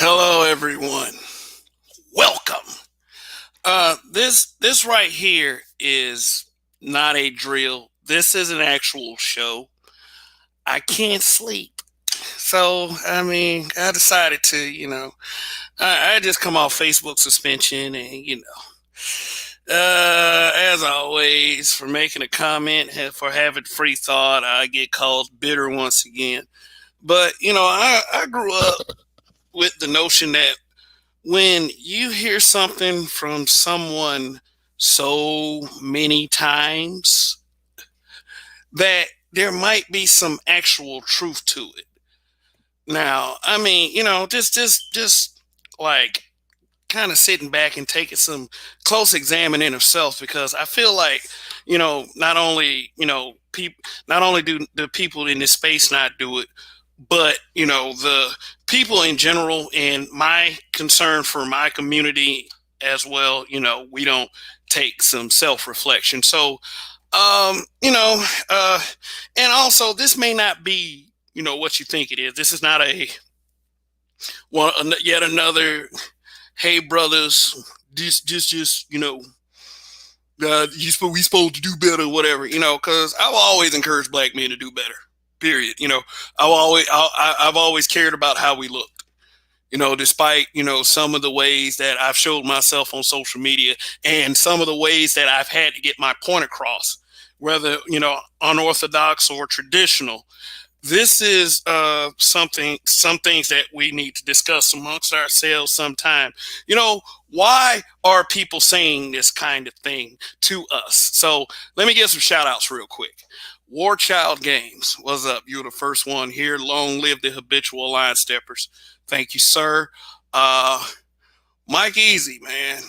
Hello, everyone. Welcome. This right here is not a drill. This is an actual show. I can't sleep, so I decided to, I just come off Facebook suspension, and as always, for making a comment, for having free thought, I get called bitter once again. But I grew up with the notion that when you hear something from someone so many times that there might be some actual truth to it. Now, just like kind of sitting back and taking some close examining of self, because I feel like, not only do the people in this space not do it, but the people in general, and my concern for my community as well, we don't take some self-reflection. So um you know uh and also, this may not be what you think it is. This is not a one yet another, hey brothers, just we supposed to do better, whatever, because I will always encourage black men to do better, period. I've always cared about how we look, despite, some of the ways that I've showed myself on social media, and some of the ways that I've had to get my point across, whether, unorthodox or traditional. This is some things that we need to discuss amongst ourselves sometime. Why are people saying this kind of thing to us? So let me get some shout outs real quick. War Child Games, what's up? You're the first one here. Long live the habitual line steppers. Thank you, sir. Uh, Mike Easy, man.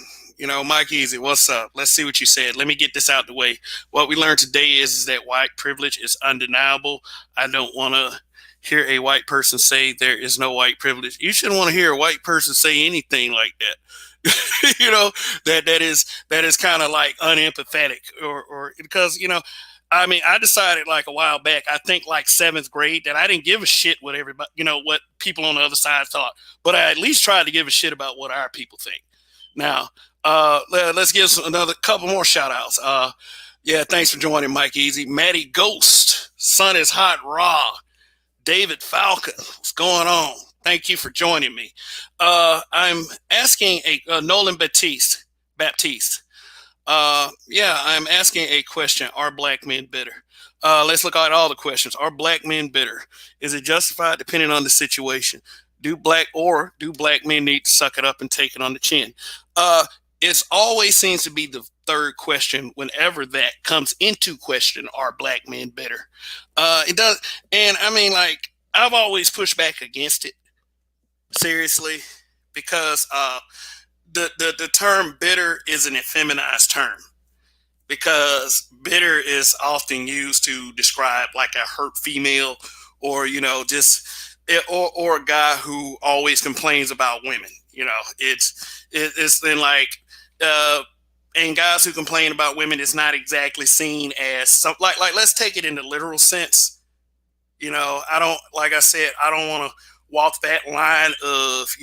Mike Easy, what's up? Let's see what you said. Let me get this out the way. What we learned today is that white privilege is undeniable. I don't want to hear a white person say there is no white privilege. You shouldn't want to hear a white person say anything like that. That is kind of like unempathetic, or because I decided like a while back, I think like seventh grade, that I didn't give a shit what everybody, what people on the other side thought, but I at least tried to give a shit about what our people think. Now, let's give another couple more shout outs. Yeah, thanks for joining, Mike Easy. Maddie Ghost, Sun is Hot Raw, David Falcon, what's going on? Thank you for joining me. I'm asking Nolan Baptiste. Yeah, I'm asking a question. Are black men bitter? Let's look at all the questions. Are black men bitter? Is it justified depending on the situation? Do black men need to suck it up and take it on the chin? Uh, it always seems to be the third question whenever that comes into question. Are black men bitter? It does, and like, I've always pushed back against it, seriously, because the term bitter is an effeminized term, because bitter is often used to describe like a hurt female, or just or a guy who always complains about women. It's then like, uh and guys who complain about women is not exactly seen as some, like, let's take it in the literal sense. I don't, like I said, I don't want to walk that line of,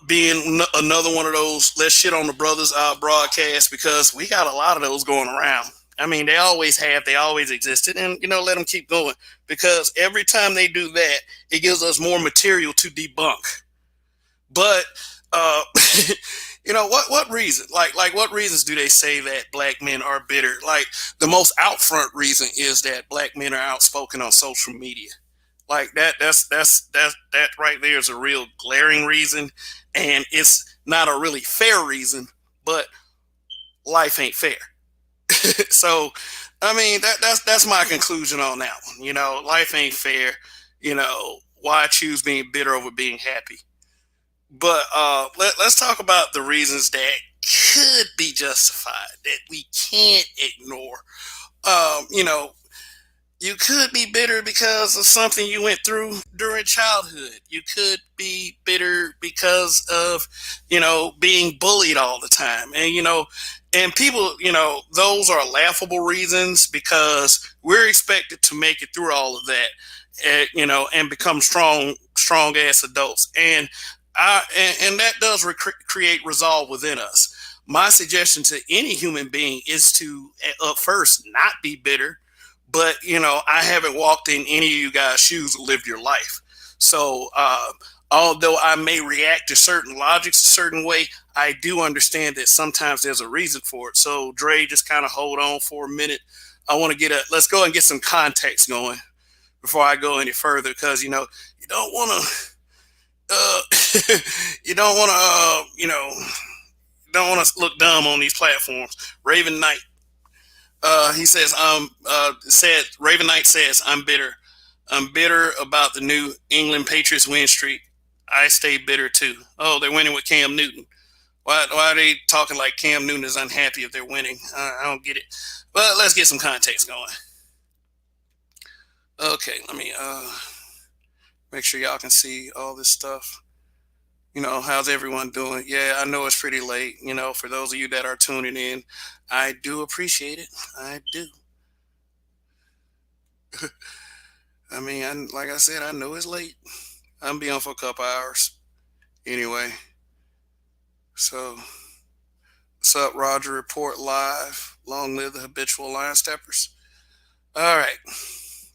being another one of those let's shit on the brothers broadcast, because we got a lot of those going around. They always have, they always existed, and let them keep going, because every time they do that, it gives us more material to debunk. But uh, what reason? Like what reasons do they say that black men are bitter? Like, the most out front reason is that black men are outspoken on social media. Like that right there is a real glaring reason, and it's not a really fair reason. But life ain't fair. So that's my conclusion on that one. Life ain't fair. Why choose being bitter over being happy? But let's talk about the reasons that could be justified, that we can't ignore. You know, you could be bitter because of something you went through during childhood. You could be bitter because of, being bullied all the time. And people, those are laughable reasons, because we're expected to make it through all of that, and become strong ass adults, and that does create resolve within us. My suggestion to any human being is to first not be bitter, but I haven't walked in any of you guys' shoes or lived your life. So although I may react to certain logics a certain way, I do understand that sometimes there's a reason for it. So Dre, just kind of hold on for a minute. I want to let's go and get some context going before I go any further, because you don't want to you don't want to don't want to look dumb on these platforms. Raven Knight, he says, Raven Knight says, I'm bitter. I'm bitter about the New England Patriots win streak. I stay bitter too. Oh, they're winning with Cam Newton. Why are they talking like Cam Newton is unhappy if they're winning? I don't get it. But let's get some context going. Okay, let me make sure y'all can see all this stuff. How's everyone doing? Yeah, I know it's pretty late. For those of you that are tuning in, I do appreciate it. I do. I mean, like I said, I know it's late. I'm be on for a couple hours. Anyway, so what's up, Roger? Report live. Long live the habitual line steppers. All right.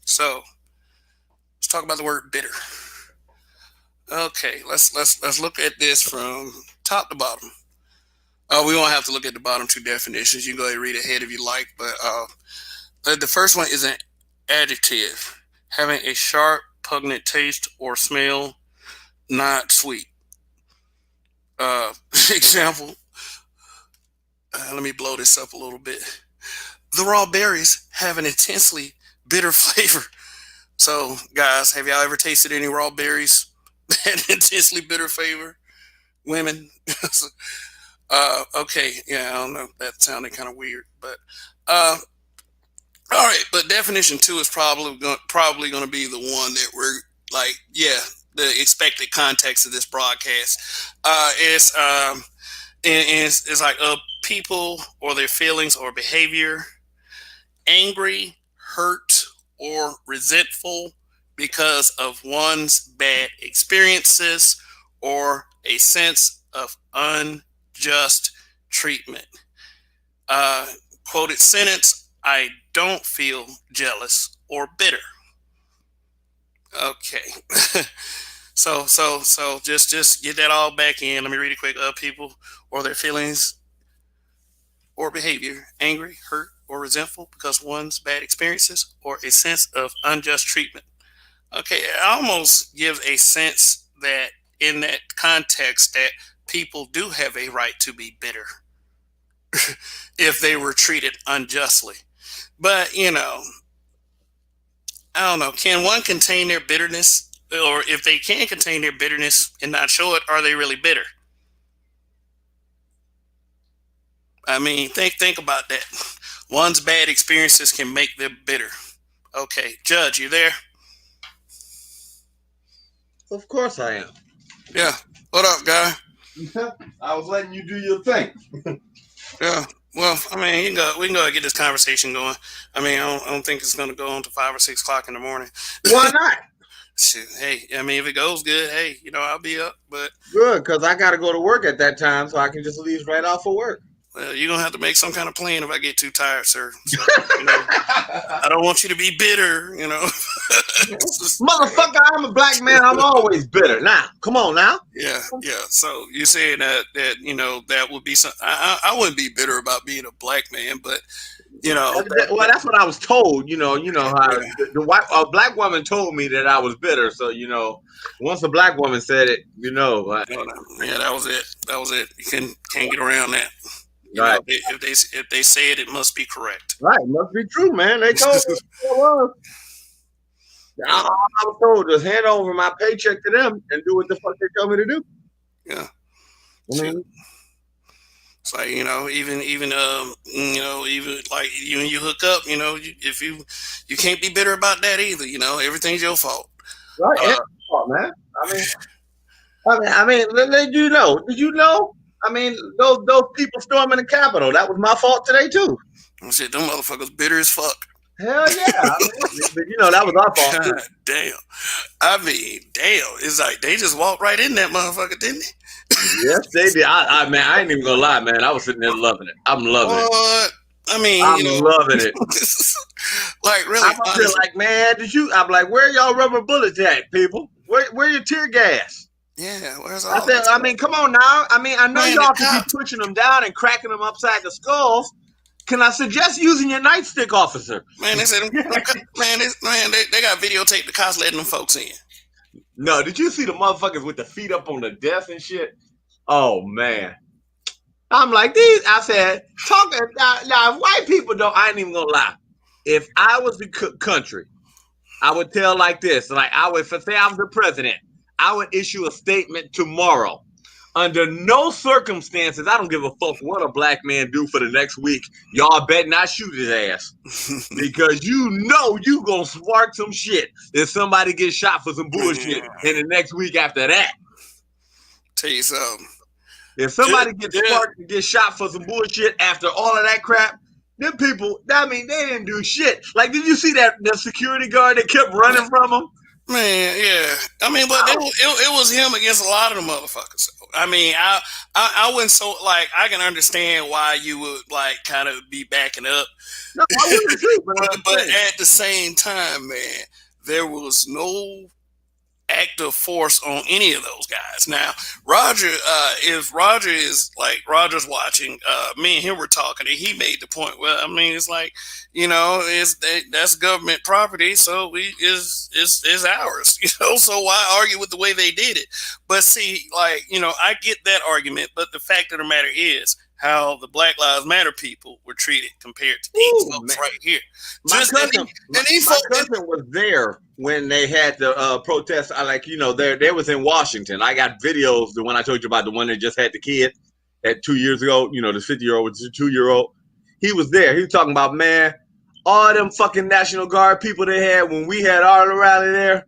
So let's talk about the word bitter. Okay, let's look at this from top to bottom. We won't have to look at the bottom two definitions. You can go ahead and read ahead if you like. But the first one is an adjective, having a sharp, pungent taste or smell, not sweet. Example. Let me blow this up a little bit. The raw berries have an intensely bitter flavor. So, guys, have y'all ever tasted any raw berries? An intensely bitter flavor? Women? Okay, yeah, I don't know. That sounded kind of weird, but all right. But definition 2 is probably going to be the one that we're like, yeah, the expected context of this broadcast. It's like people or their feelings or behavior, angry, hurt, or resentful because of one's bad experiences or a sense of unjust treatment. Quoted sentence, I don't feel jealous or bitter. Okay. So just get that all back in. Let me read it quick. People or their feelings or behavior, angry, hurt, or resentful because one's bad experiences or a sense of unjust treatment. Okay, it almost gives a sense that in that context that people do have a right to be bitter if they were treated unjustly. But, I don't know. Can one contain their bitterness? Or if they can contain their bitterness and not show it, are they really bitter? I mean, think about that. One's bad experiences can make them bitter. Okay, Judge, you there? Of course I am. Yeah. What up, guy? I was letting you do your thing. Yeah. Well, I mean, we can go and get this conversation going. I mean, I don't think it's going to go on to 5 or 6 o'clock in the morning. Why not? Shoot, hey, I mean, if it goes good, hey, I'll be up. But good, because I got to go to work at that time, so I can just leave right off for work. Well, you're going to have to make some kind of plan if I get too tired, sir. So, I don't want you to be bitter, Motherfucker, I'm a black man. I'm always bitter. Now, come on now. Yeah. So you're saying that that would be something. I wouldn't be bitter about being a black man, but, well, that's what I was told. You know how a black woman told me that I was bitter. So, once a black woman said it, Yeah, that was it. You can't get around that. Right. If they say it, it must be correct. Right. It must be true, man. They told me it was. I was told just hand over my paycheck to them and do what the fuck they tell me to do. Yeah. Mm-hmm. It's like, even like you hook up, if you can't be bitter about that either, everything's your fault. Right. It's your fault, man. I mean, did you know? I mean, those people storming the Capitol, that was my fault today too. I said, them motherfuckers bitter as fuck. Hell yeah. I mean, that was our fault. God damn. I mean, damn, it's like they just walked right in that motherfucker, didn't they? Yes, they did. Man, I ain't even gonna lie, man. I was sitting there loving it. I'm loving it. What? I mean, I'm loving it. like really, I'm up here honestly, like, man, did you? I'm like, where y'all rubber bullets at, people? Where your tear gas? yeah. Where's I all said, that I stuff? mean, come on now. I mean, I know Man, the y'all could be cops, pushing them down and cracking them upside the skulls. Can I suggest using your nightstick, officer? man, they said man, they got videotape the cops letting them folks in. No, did you see the motherfuckers with the feet up on the desk and shit? Oh man. I'm like, these, I said, talking now, if white people don't, I ain't even gonna lie. If I was the country, I would tell like this, like I would, say I was the president, I would issue a statement tomorrow. Under no circumstances, I don't give a fuck what a black man do for the next week. Y'all bet not shoot his ass. Because you gonna spark some shit if somebody gets shot for some bullshit Man, in the next week after that. tell you something. If Just, somebody gets just, sparked and gets shot for some bullshit after all of that crap, them people, I mean, they didn't do shit. Like, did you see that the security guard that kept running from them? man, yeah. I mean, but it was him against a lot of the motherfuckers. I mean, I wouldn't so like I can understand why you would like kind of be backing up, No, I wouldn't too, but I'm but saying. at the same time, man, there was no active force on any of those guys. Now, if Roger is like Roger's watching, me and him were talking, and he made the point. Well, I mean, it's like that's government property, so is ours. So why argue with the way they did it? But see, like I get that argument, but the fact of the matter is how the Black Lives Matter people were treated compared to these Ooh, folks man. right here. My Just cousin, and these my folks. cousin was there when they had the protest. I like, they was in Washington. I got videos. The one I told you about, the one that just had the kid at 2 years ago. The 50-year-old with the 2-year-old. He was there. He was talking about, man, all them fucking National Guard people they had when we had our rally there.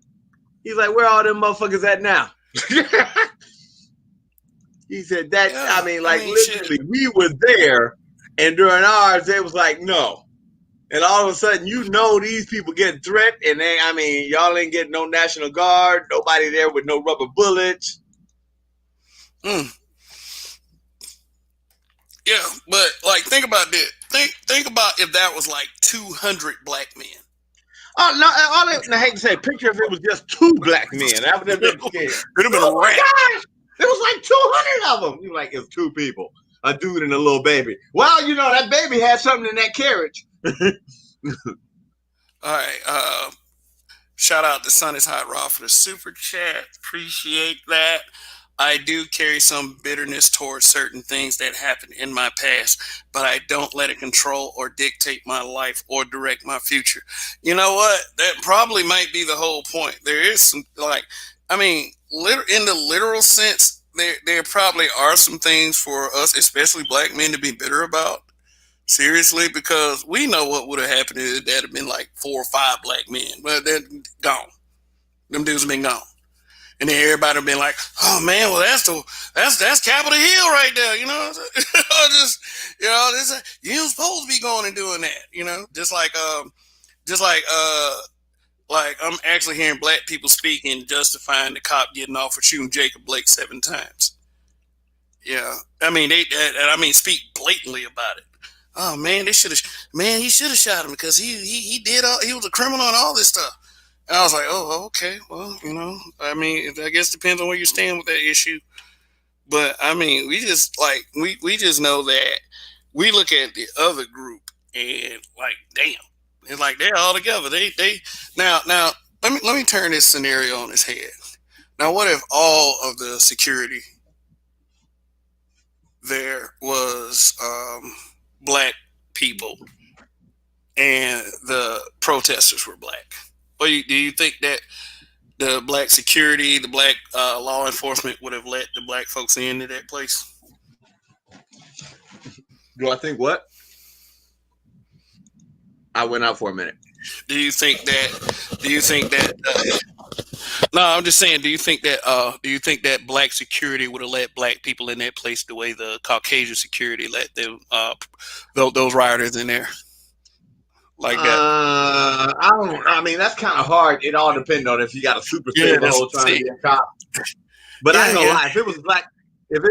He's like, where all them motherfuckers at now? He said that. Yeah, I mean, I like mean, shit. literally, we were there, and during ours, they was like, no. And all of a sudden, these people get threat, and then I mean, y'all ain't getting no National Guard, nobody there with no rubber bullets. Mm. Yeah, but like, think about that. Think about if that was like 200 black men. Oh no! I hate to say, picture if it was just two black men. That would have been scared. It'd have been a Oh my wrap. gosh! It was like 200 of them. You like it's two people, a dude and a little baby. Well, that baby had something in that carriage. All right. Shout out to Sun is Hot Raw for the super chat. Appreciate that. I do carry some bitterness towards certain things that happened in my past, but I don't let it control or dictate my life or direct my future. You know what? That probably might be the whole point. There is some, like, I mean, in the literal sense, there probably are some things for us, especially black men, to be bitter about. Seriously, because we know what would have happened if that had been like 4 or 5 black men, but they're gone. Them dudes have been gone. And then everybody have been like, "Oh man, well that's Capitol Hill right there," just you ain't supposed to be going and doing that, just like I'm actually hearing black people speaking, justifying the cop getting off for shooting Jacob Blake 7 times. Yeah, I mean speak blatantly about it. Oh man, he should have shot him because he did he was a criminal and all this stuff. And I was like, oh, okay, well, I mean, I guess it depends on where you stand with that issue. But I mean, we just know that we look at the other group and like, damn, it's like they're all together. They now let me turn this scenario on its head. Now, what if all of the security there was black people and the protesters were black? Do you think that the black security, the black law enforcement would have let the black folks into that place? Do I think what? I went out for a minute. Do you think that? Do you think that? No, I'm just saying. Do you think that? Do you think that black security would have let black people in that place the way the Caucasian security let them those rioters in there? Like that? I mean, that's kind of hard. It all depends on if you got a super Yeah, saver that's hole trying to see. be a cop. But I Yeah, ain't gonna yeah. lie, if it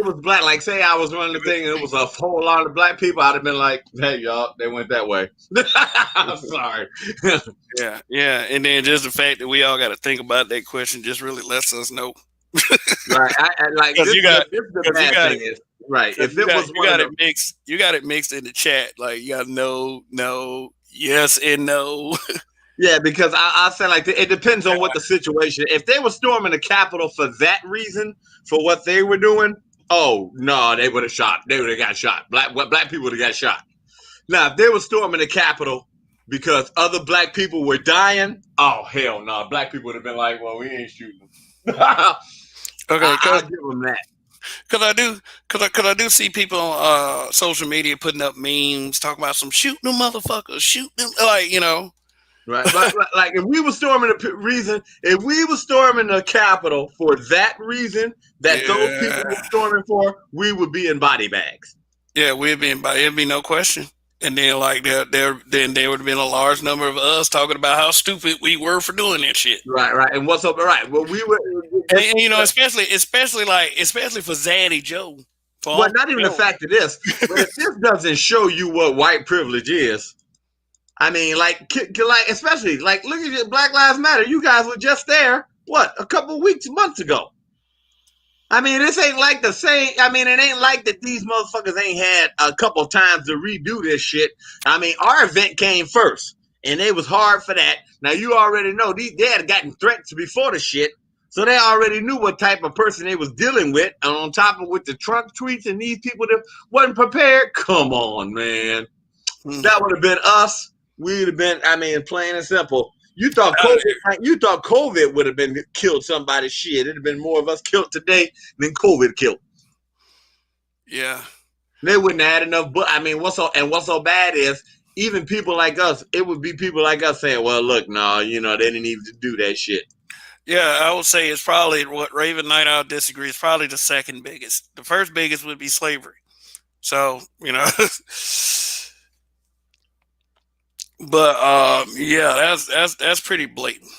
was black, like say I was running the thing and it was a whole lot of black people, I'd have been like, hey y'all, they went that way. I'm sorry. Yeah, yeah. And then just the fact that we all got to think about that question just really lets us know. Right. I like Because this is the because you bad got it, thing is right. because If it was you one of got it the mixed, you got it mixed in the chat. Like you got no, no, yes, and no. yeah, because I say like it depends on what the situation. If they were storming the Capitol for that reason, for what they were doing, oh no, they would have shot. They would have got shot. Black people would have got shot. Now, if they were storming the Capitol because other black people were dying, oh hell no, black people would have been like, well, we ain't shooting them. Okay, I'll give them that. Cause I do see people on social media putting up memes talking about some shoot them motherfuckers, shoot them, like Right, but like if we were storming if we were storming the Capitol for that reason that those people yeah, were storming for, we would be in body bags. yeah, it'd be no question. And then like then there would have been a large number of us talking about how stupid we were for doing that shit. Right. And what's up? Right. Well, we were. And especially for Zaddy Joe. Well, not even the fact of this, but if this doesn't show you what white privilege is, I mean, like especially like look at your Black Lives Matter. You guys were just there, what, a couple months ago. I mean, this ain't like the same. I mean, it ain't like that these motherfuckers ain't had a couple times to redo this shit. I mean, our event came first, and it was hard for that. Now, you already know they had gotten threats before the shit, so they already knew what type of person they was dealing with. And on top of with the Trump tweets and these people that wasn't prepared, come on, man. That would have been us. We'd have been, I mean, plain and simple. You thought COVID would have been killed somebody's shit. It'd have been more of us killed today than COVID killed. Yeah. They wouldn't have had enough. But I mean, what's so bad is even people like us. It would be people like us saying, "Well, look, no, they didn't even do that shit." Yeah, I would say it's probably what Raven Night Owl disagrees. Probably the second biggest. The first biggest would be slavery. So but yeah, that's pretty blatant.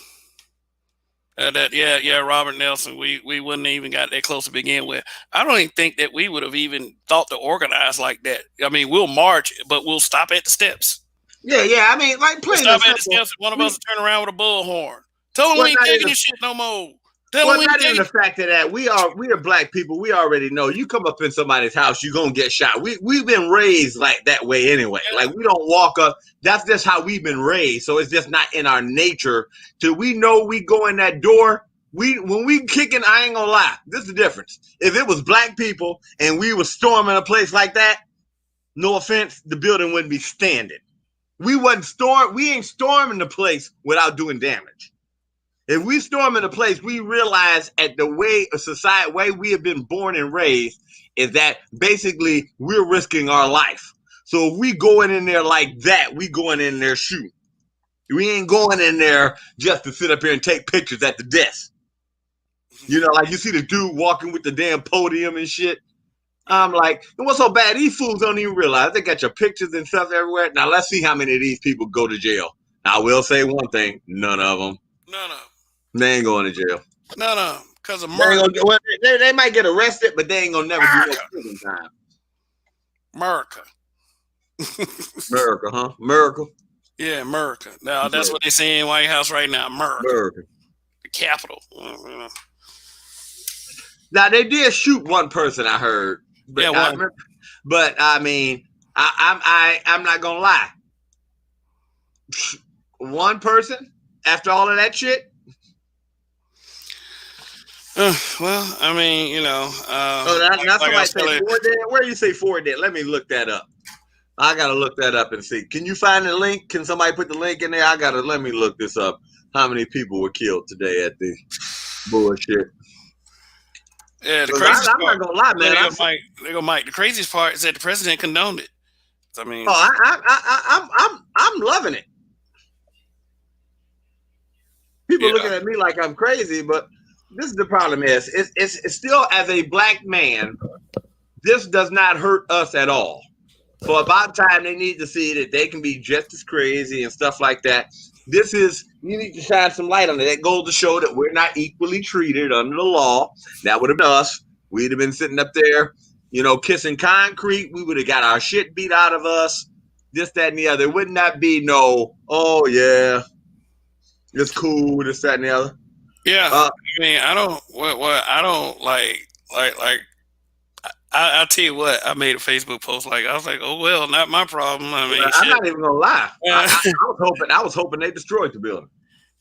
Robert Nelson, we wouldn't have even got that close to begin with. I don't even think that we would have even thought to organize like that. I mean, we'll march, but we'll stop at the steps. Yeah. I mean, like plain stop at the steps. One of us will turn around with a bullhorn. Tell them we ain't taking this shit no more. Well, not even the fact of that. We are black people. We already know. You come up in somebody's house, you're gonna get shot. We've been raised like that way anyway. Yeah. Like we don't walk up. That's just how we've been raised. So it's just not in our nature. Till we know we go in that door. When we kicking, I ain't gonna lie. This is the difference. If it was black people and we were storming a place like that, no offense, the building wouldn't be standing. We ain't storming the place without doing damage. If we storm in a place, we realize at the way a society, way we have been born and raised, is that basically we're risking our life. So if we going in there like that, we going in there shooting. We ain't going in there just to sit up here and take pictures at the desk. Like you see the dude walking with the damn podium and shit. I'm like, and what's so bad? These fools don't even realize they got your pictures and stuff everywhere. Now let's see how many of these people go to jail. Now, I will say one thing: none of them. None of them. They ain't going to jail. No, because of murder. They might get arrested, but they ain't gonna never do no prison time. America, huh? America. Yeah, America. Now that's what they say in White House right now. America. The capital. Now they did shoot one person, I heard. But yeah, one. But I mean, I'm not gonna lie. One person after all of that shit. Well, I mean, that's somebody say 4 dead. Where you say 4 dead? Let me look that up. I gotta look that up and see. Can you find the link? Can somebody put the link in there? Let me look this up. How many people were killed today at the bullshit? Yeah, the craziest I'm not gonna lie, man. The craziest part is that the president condoned it. I mean, I'm loving it. People looking at me like I'm crazy, but this is the problem is it's still, as a black man, this does not hurt us at all. For about time they need to see that they can be just as crazy and stuff like that. This is, you need to shine some light on it. That goes to show that we're not equally treated under the law. That would have been us. We'd have been sitting up there, kissing concrete. We would have got our shit beat out of us. This, that, and the other. It would not be no, oh yeah, it's cool, this, that, and the other. Yeah, Uh, I mean, I don't. What I don't like. I'll tell you what. I made a Facebook post. Like I was like, oh well, not my problem. I mean, I'm shit. not even gonna lie. Yeah, I was hoping they destroyed the building.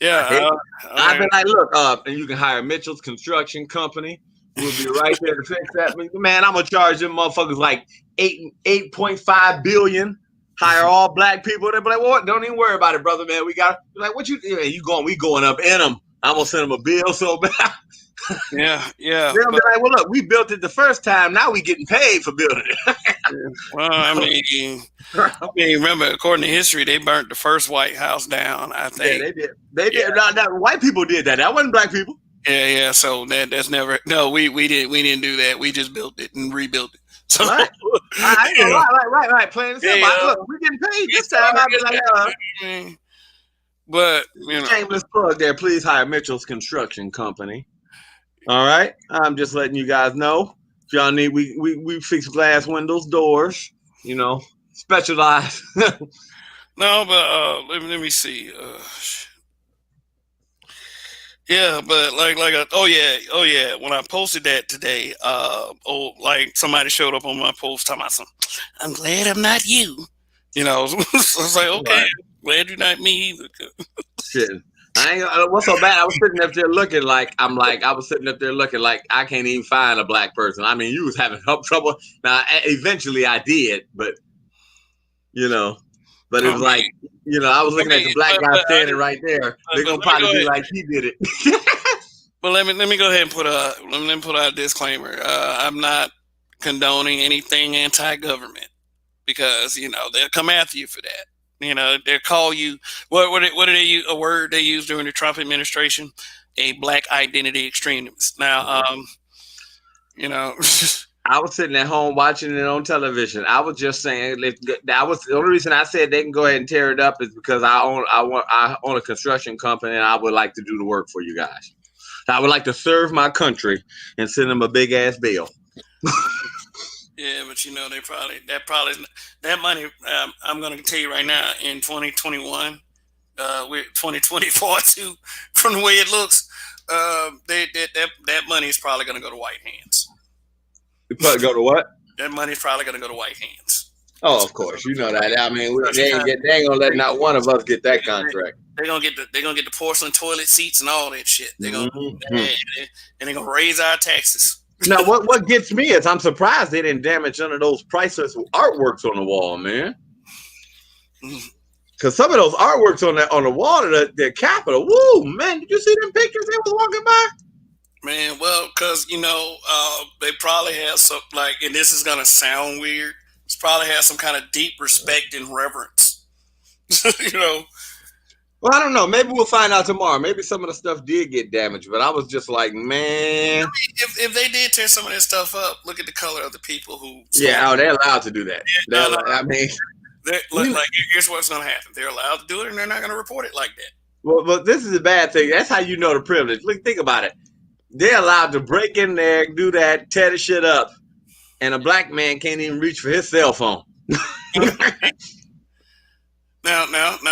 I hate yeah. it. I've been like, look, and you can hire Mitchell's Construction Company. We'll be right there to fix that. Man, I'm gonna charge them motherfuckers like 8.5 billion. Hire all black people. They'll be like, well, don't even worry about it, brother, man. We got like, what you going? We going up in them. I'm gonna send them a bill so bad. Yeah. They'll be like, well, look, we built it the first time. Now we getting paid for building it. Well, remember, according to history, they burnt the first White House down. I think. Yeah, they did. They did. Now, white people did that. That wasn't black people. Yeah. So that's never. No, we didn't do that. We just built it and rebuilt it. So, right. Right. Plain and simple. Look, we getting paid this time. I'll be like, but shameless plug there. Please hire Mitchell's Construction Company. All right. I'm just letting you guys know. If y'all need, we fix glass windows, doors. Specialized. No, but let me see. Yeah, but oh yeah. When I posted that today, like somebody showed up on my post talking about something. I'm glad I'm not you. So I was like, okay, right. Glad you're not me either. Shit. What's so bad? I was sitting up there looking like I can't even find a black person. I mean, you was having trouble. Now, eventually I did, but but it was like, I was looking at the black guy standing right there. They're gonna probably be like, he did it. But let me go ahead and put out a disclaimer. I'm not condoning anything anti-government because they'll come after you for that. They'll call you what do they use, a word they used during the Trump administration, a black identity extremist. Now, I was sitting at home watching it on television. I was just saying that was the only reason I said they can go ahead and tear it up is because I own a construction company and I would like to do the work for you guys. I would like to serve my country and send them a big ass bill. Yeah, but that money. I'm going to tell you right now, in 2021, we're 2024 too. From the way it looks, that money is probably going to go to white hands. You probably go to what? That money is probably going to go to white hands. Oh, of course, you know that. I mean, they ain't gonna let not one of us get that contract. They're gonna get the porcelain toilet seats and all that shit. They're gonna and they're gonna raise our taxes. Now, what gets me is I'm surprised they didn't damage none of those priceless artworks on the wall, man. Because some of those artworks on the wall of the Capitol, woo, man, did you see them pictures they was walking by? Man, well, because they probably have some and this is gonna sound weird. It's probably has some kind of deep respect and reverence. Well, I don't know. Maybe we'll find out tomorrow. Maybe some of the stuff did get damaged, but I was just like, man. If they did tear some of that stuff up, look at the color of the people who. Yeah, they're allowed to do that. Yeah, I mean, here's what's going to happen. They're allowed to do it, and they're not going to report it like that. Well, this is a bad thing. That's how you know the privilege. Look, think about it. They're allowed to break in there, do that, tear the shit up, and a black man can't even reach for his cell phone. Now,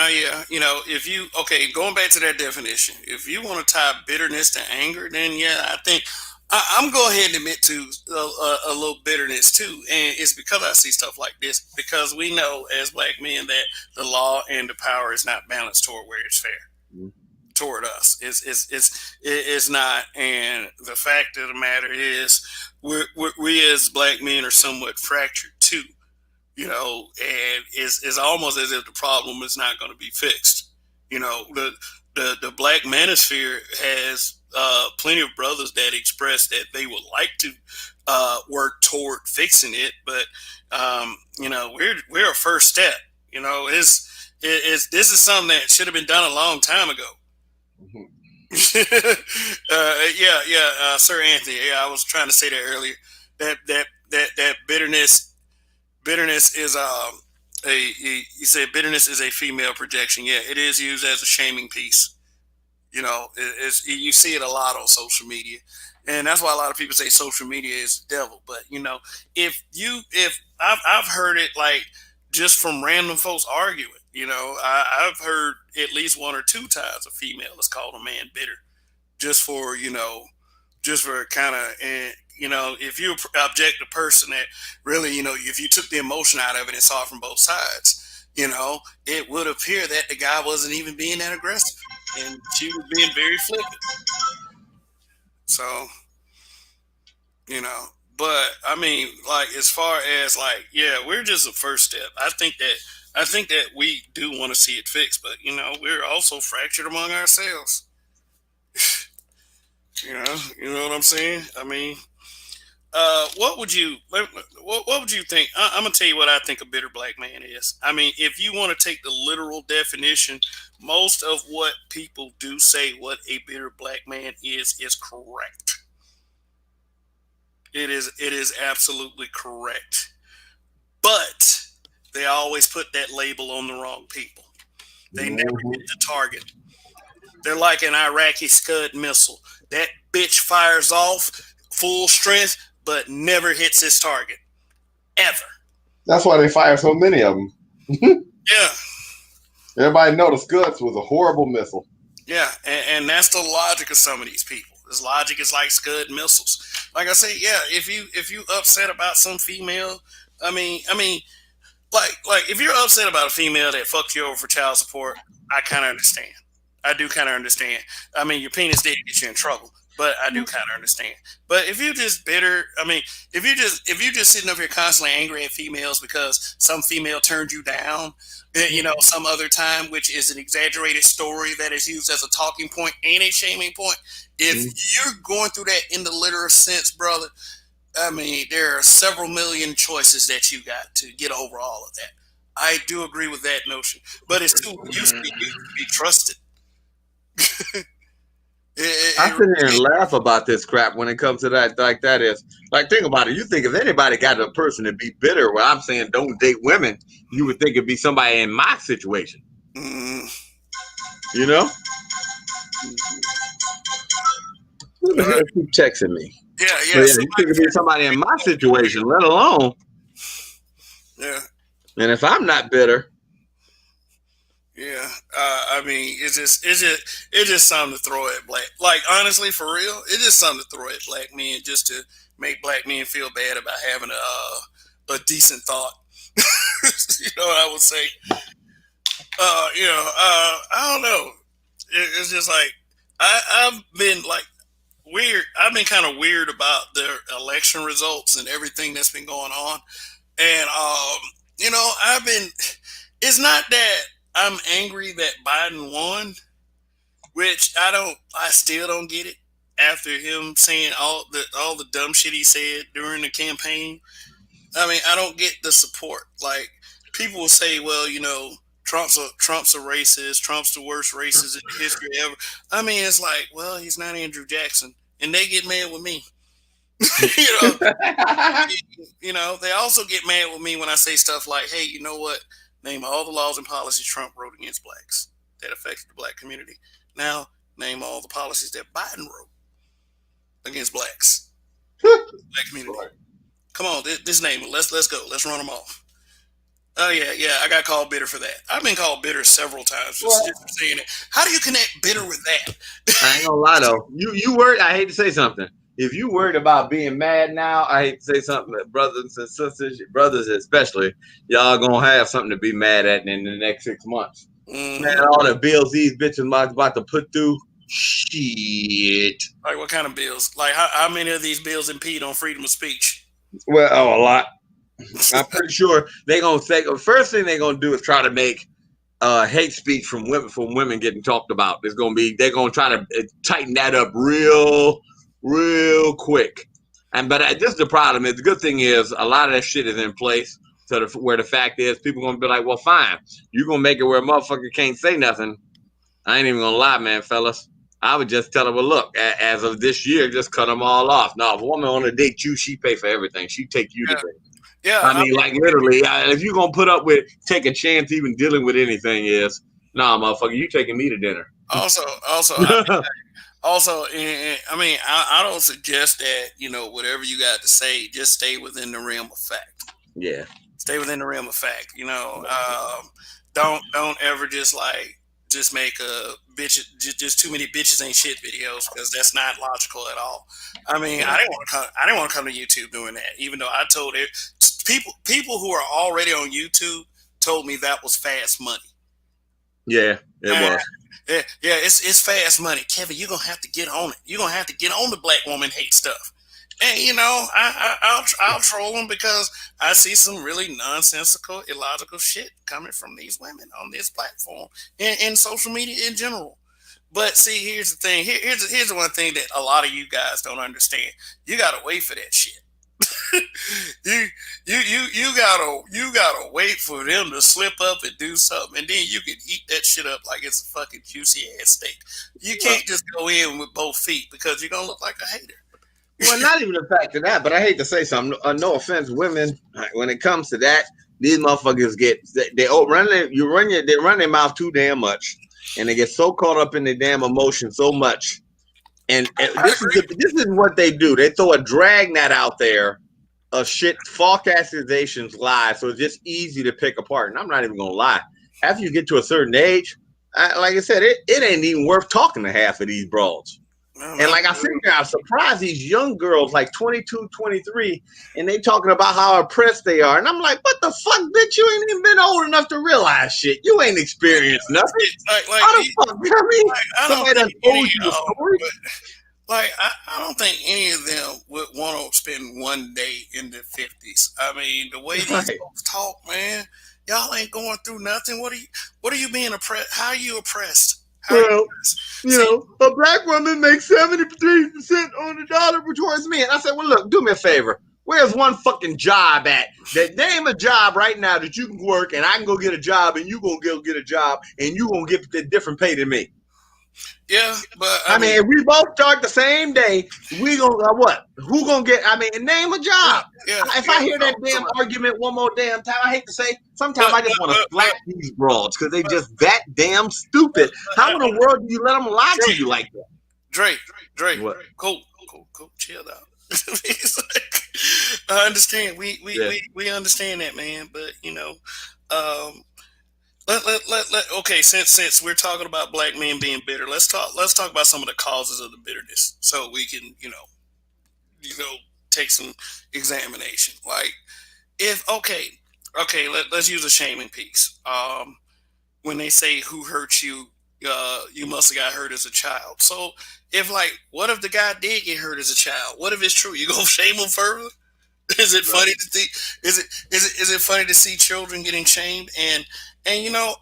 yeah, if you going back to that definition, if you want to tie bitterness to anger, then yeah, I think I'm going ahead and admit to a little bitterness too, and it's because I see stuff like this because we know as black men that the law and the power is not balanced toward where it's fair. Mm-hmm. Toward us, it's not, and the fact of the matter is, we as black men are somewhat fractured too. And it's almost as if the problem is not going to be fixed. The black manosphere has plenty of brothers that express that they would like to work toward fixing it, but we're a first step. This is something that should have been done a long time ago. Mm-hmm. Sir Anthony. Yeah, I was trying to say that earlier. That bitterness is You said bitterness is a female projection. Yeah, it is used as a shaming piece. You see it a lot on social media, and that's why a lot of people say social media is the devil. But if I've heard it like just from random folks arguing. I've heard at least one or two times a female has called a man bitter just for just for kind of if you're an objective person that really if you took the emotion out of it and saw it from both sides, it would appear that the guy wasn't even being that aggressive and she was being very flippant. So you know but I mean, like, as far as like, yeah, we're just a first step. I think that we do want to see it fixed, but we're also fractured among ourselves. You know what I'm saying? I mean, what would you think? I'm gonna tell you what I think a bitter black man is. I mean, if you want to take the literal definition, most of what people do say what a bitter black man is correct. It is absolutely correct. But they always put that label on the wrong people. They never hit the target. They're like an Iraqi Scud missile. That bitch fires off full strength, but never hits its target. Ever. That's why they fire so many of them. Yeah. Everybody know the Scuds was a horrible missile. Yeah, and that's the logic of some of these people. This logic is like Scud missiles. Like I say, yeah, if you upset about some female, I mean, like if you're upset about a female that fucked you over for child support, I kind of understand. I do kind of understand. I mean, your penis did get you in trouble, but I do kind of understand. But if you're just bitter, I mean, if you just sitting up here constantly angry at females because some female turned you down, some other time, which is an exaggerated story that is used as a talking point and a shaming point. If you're going through that in the literal sense, brother, I mean, there are several million choices that you got to get over all of that. I do agree with that notion, but it's too used to be trusted. I sit here and laugh about this crap when it comes to that. Like that is like, think about it. You think if anybody got a person to be bitter, well, I'm saying don't date women. You would think it'd be somebody in my situation. You know? Who the hell keep texting me? Yeah. So, yeah, you think it'd be somebody in my situation, let alone. Yeah. And if I'm not bitter. Yeah, I mean, it's just something to throw at black. Like, honestly, for real, it's just something to throw at black men just to make black men feel bad about having a decent thought. You know what I would say? I don't know. It's just like I've been like weird. I've been kind of weird about the election results and everything that's been going on, and I've been. It's not that I'm angry that Biden won, which I still don't get it after him saying all the dumb shit he said during the campaign. I mean, I don't get the support. Like, people will say, well, Trump's a racist. Trump's the worst racist in history ever. I mean, it's like, well, he's not Andrew Jackson, and they get mad with me. They also get mad with me when I say stuff like, hey, you know what? Name all the laws and policies Trump wrote against blacks that affected the black community. Now, name all the policies that Biden wrote against blacks. Black community. Come on, this name it. Let's go. Let's run them off. Oh, yeah. I got called bitter for that. I've been called bitter several times just for saying it. How do you connect bitter with that? I ain't gonna lie, though. You worried? I hate to say something. If you worried about being mad now, I hate to say something, but brothers and sisters, brothers especially, y'all gonna have something to be mad at in the next 6 months. Man, all the bills these bitches about to put through, shit. Like, what kind of bills? Like, how many of these bills impede on freedom of speech? Well, a lot. I'm pretty sure they gonna say first thing they're gonna do is try to make hate speech from women getting talked about. They're gonna try to tighten that up real quick. But this is the problem. Is the good thing is a lot of that shit is in place. So where the fact is, people gonna be like, well, fine, you're gonna make it where a motherfucker can't say nothing. I ain't even gonna lie, man, fellas. I would just tell her, well, look, as of this year, just cut them all off. Now, if a woman want to date you, she pay for everything. She take you to date. Yeah, I mean, like literally, if you're gonna put up with take a chance even dealing with anything, is nah, motherfucker, you taking me to dinner. also, I mean, I don't suggest that whatever you got to say, just stay within the realm of fact. Yeah. Stay within the realm of fact. Don't ever just make a bitch just too many bitches ain't shit videos, because that's not logical at all. I mean, I didn't want to come to YouTube doing that, even though I told it people who are already on YouTube told me that was fast money. Yeah, it was. Yeah, it's fast money. Kevin, you're gonna have to get on it. You're gonna have to get on the black woman hate stuff. And I'll troll them because I see some really nonsensical, illogical shit coming from these women on this platform and social media in general. But see, here's the thing. Here's the one thing that a lot of you guys don't understand. You gotta wait for that shit. you gotta wait for them to slip up and do something, and then you can eat that shit up like it's a fucking juicy ass steak. You can't just go in with both feet, because you're gonna look like a hater. Well, not even the fact of that, but I hate to say something. No offense, women. When it comes to that, these motherfuckers they run their mouth too damn much, and they get so caught up in their damn emotion so much. And this is what they do. They throw a dragnet out there of shit, false accusations, lies. So it's just easy to pick apart. And I'm not even gonna lie. After you get to a certain age, like I said, it ain't even worth talking to half of these broads. And like I said, I'm surprised these young girls, like 22, 23, and they talking about how oppressed they are. And I'm like, what the fuck, bitch? You ain't even been old enough to realize shit. You ain't experienced nothing. How the fuck? You know what I mean? Somebody done told you the story. I don't think any of them would want to spend one day in their 50s. I mean, the way these folks talk, man, y'all ain't going through nothing. What are you being oppressed? How are you oppressed? Well, a black woman makes 73% on the dollar towards me. And I said, well, look, do me a favor. Where's one fucking job at? Name a job right now that you can work, and I can go get a job, and you gonna go get a job, and you gonna get the different pay than me. Yeah, but I mean, if we both start the same day, we gonna what? Who gonna get? I mean, name a job. If I hear that damn argument one more damn time, I hate to say, sometimes I just want to slap these broads because they just that damn stupid. How in the world do you let them lie to you like that? Drake, what? Cool, chill out. I understand. We understand that, man. But okay, since we're talking about black men being bitter, let's talk about some of the causes of the bitterness, so we can take some examination. Like, let's use a shaming piece. When they say who hurt you, you must have got hurt as a child. So what if the guy did get hurt as a child? What if it's true? You gonna shame him further? Is it funny to think? Is it funny to see children getting shamed? And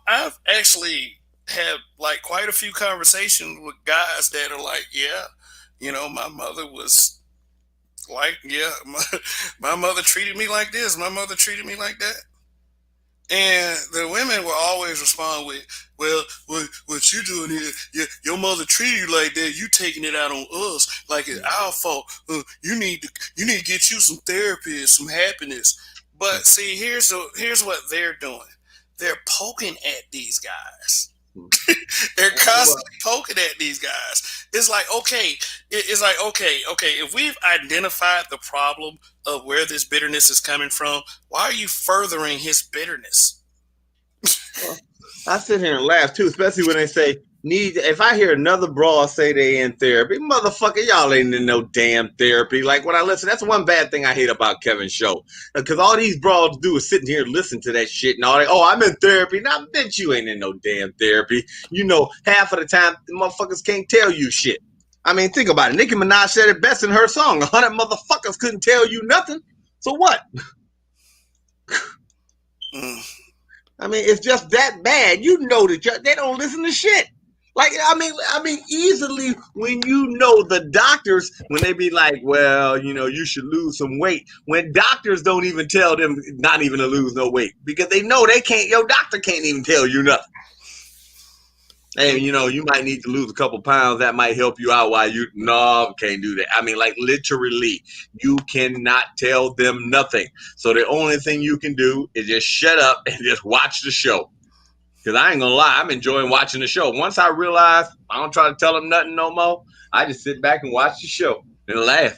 I've actually had quite a few conversations with guys that are like, my mother was my mother treated me like this, my mother treated me like that. And the women will always respond with, well, what you doing here? Your mother treated you like that. You taking it out on us like it's our fault. You need to get you some therapy and some happiness. But see, here's what they're doing. They're poking at these guys. They're constantly poking at these guys. It's like, okay. If we've identified the problem of where this bitterness is coming from, why are you furthering his bitterness? Well, I sit here and laugh too, especially when they say if I hear another broad say they in therapy, motherfucker, y'all ain't in no damn therapy. Like when I listen, that's one bad thing I hate about Kevin's show. Because all these broads do is sitting here and listen to that shit and all that. Oh, I'm in therapy. Now, bitch, you ain't in no damn therapy. Half of the time, the motherfuckers can't tell you shit. I mean, think about it. Nicki Minaj said it best in her song. 100 motherfuckers couldn't tell you nothing. So what? I mean, it's just that bad. That they don't listen to shit. I mean, easily when the doctors, when they be like, well, you should lose some weight. When doctors don't even tell them not even to lose no weight because they know they can't. Your doctor can't even tell you nothing. Hey, you might need to lose a couple pounds. That might help you out while you. No, can't do that. I mean, like literally, you cannot tell them nothing. So the only thing you can do is just shut up and just watch the show. Because I ain't gonna lie, I'm enjoying watching the show. Once I realize I don't try to tell them nothing no more, I just sit back and watch the show and laugh.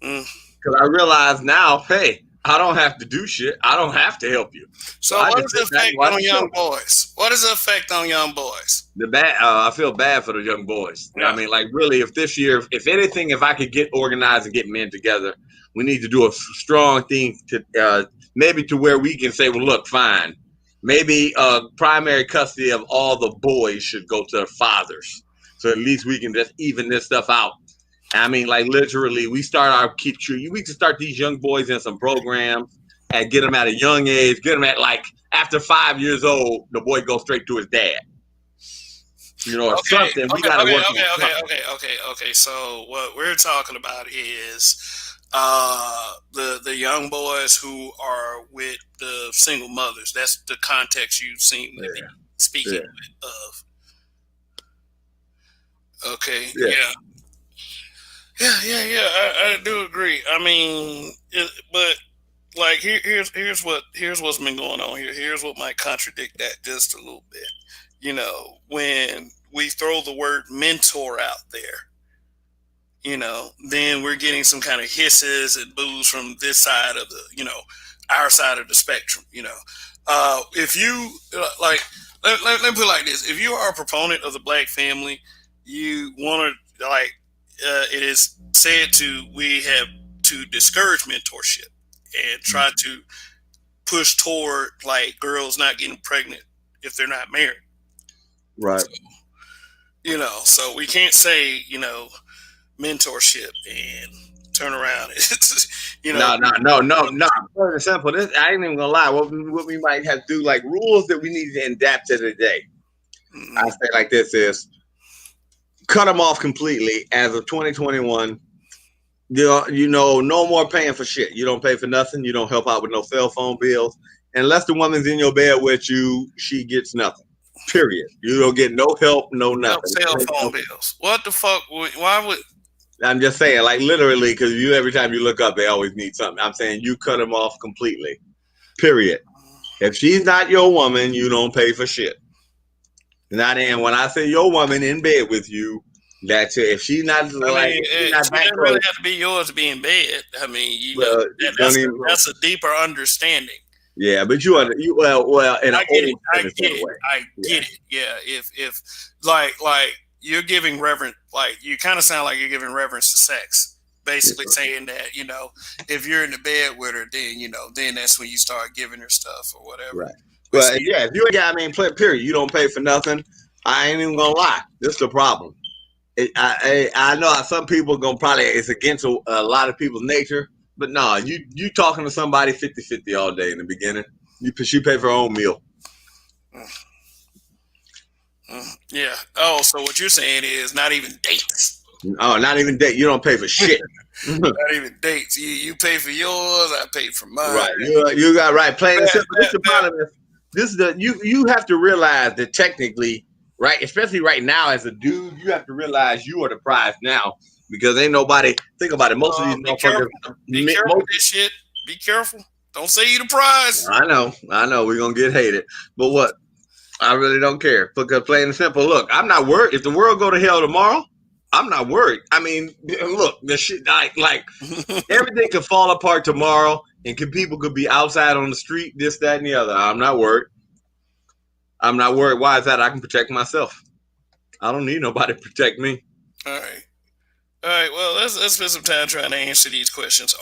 Mm. Because I realize now, hey, I don't have to do shit. I don't have to help you. So So, I what just is the sit back and effect watch on the young show. boys? What is the effect on young boys? I feel bad for the young boys. Yeah. I mean, like really, if this year, if anything, if I could get organized and get men together, we need to do a strong thing to maybe to where we can say, well, look, fine, maybe primary custody of all the boys should go to their fathers, so at least we can just even this stuff out. I mean, like literally, we can start these young boys in some programs and get them at a young age, get them at like after 5 years old, the boy goes straight to his dad. Or Okay, something. We okay, got to okay, work on okay, okay, something. okay. So what we're talking about is the young boys who are with the single mothers. That's the context you seem to be Yeah, speaking yeah, of. Okay, yeah. yeah, yeah. I do agree. I mean, but like here's what's been going on here. Here's what might contradict that just a little bit. When we throw the word mentor out there, then we're getting some kind of hisses and boos from this side of our side of the spectrum. If you like, let me put it like this: if you are a proponent of the black family, you want to it is said to we have to discourage mentorship and try to push toward like girls not getting pregnant if they're not married. Right. So we can't say mentorship and turn around. It's No. Plain and simple. This I ain't even gonna lie. What we might have to do, like rules that we need to adapt to today. I say like this is cut them off completely as of 2021. No more paying for shit. You don't pay for nothing. You don't help out with no cell phone bills. Unless the woman's in your bed with you, she gets nothing. Period. You don't get no help, no nothing. cell phone bills. What the fuck? Why would? I'm just saying, like literally, because every time you look up, they always need something. I'm saying you cut them off completely. Period. If she's not your woman, you don't pay for shit. Not in when I say your woman in bed with you, that's it. If she's not It, she's not she that doesn't really close, have to be yours to be in bed. I mean, well, don't even. that's a deeper understanding. Yeah, but you well in an I get it. old I sort get of it. way. I Yeah, get it. Yeah. If like you're giving reverence, like you kind of sound like you're giving reverence to sex. Basically saying that if you're in the bed with her, then that's when you start giving her stuff or whatever. right. But Well, see, yeah, if you ain't got, I mean, period. You don't pay for nothing. I ain't even gonna lie. This is the problem. I know some people gonna probably it's against a lot of people's nature, but no, you talking to somebody 50-50 all day in the beginning. She pay for her own meal. yeah. Oh, so what you're saying is not even dates. Oh, not even date. You don't pay for shit. Not even dates. You pay for yours. I pay for mine. Right. You got right. Plain and That, simple. This is that, the that, problem. This is the you have to realize that technically, right, especially right now as a dude, you have to realize you are the prize now because ain't nobody think about it. Most of these be careful. motherfuckers, Be careful with this shit. Be careful. Don't say you the prize. I know, we're gonna get hated, but what? I really don't care because plain and simple. Look, I'm not worried if the world go to hell tomorrow. I'm not worried. I mean, look, the shit like everything could fall apart tomorrow, and people could be outside on the street, this, that, and the other. I'm not worried. I'm not worried. Why is that? I can protect myself. I don't need nobody to protect me. All right. All right. Well, let's spend some time trying to answer these questions.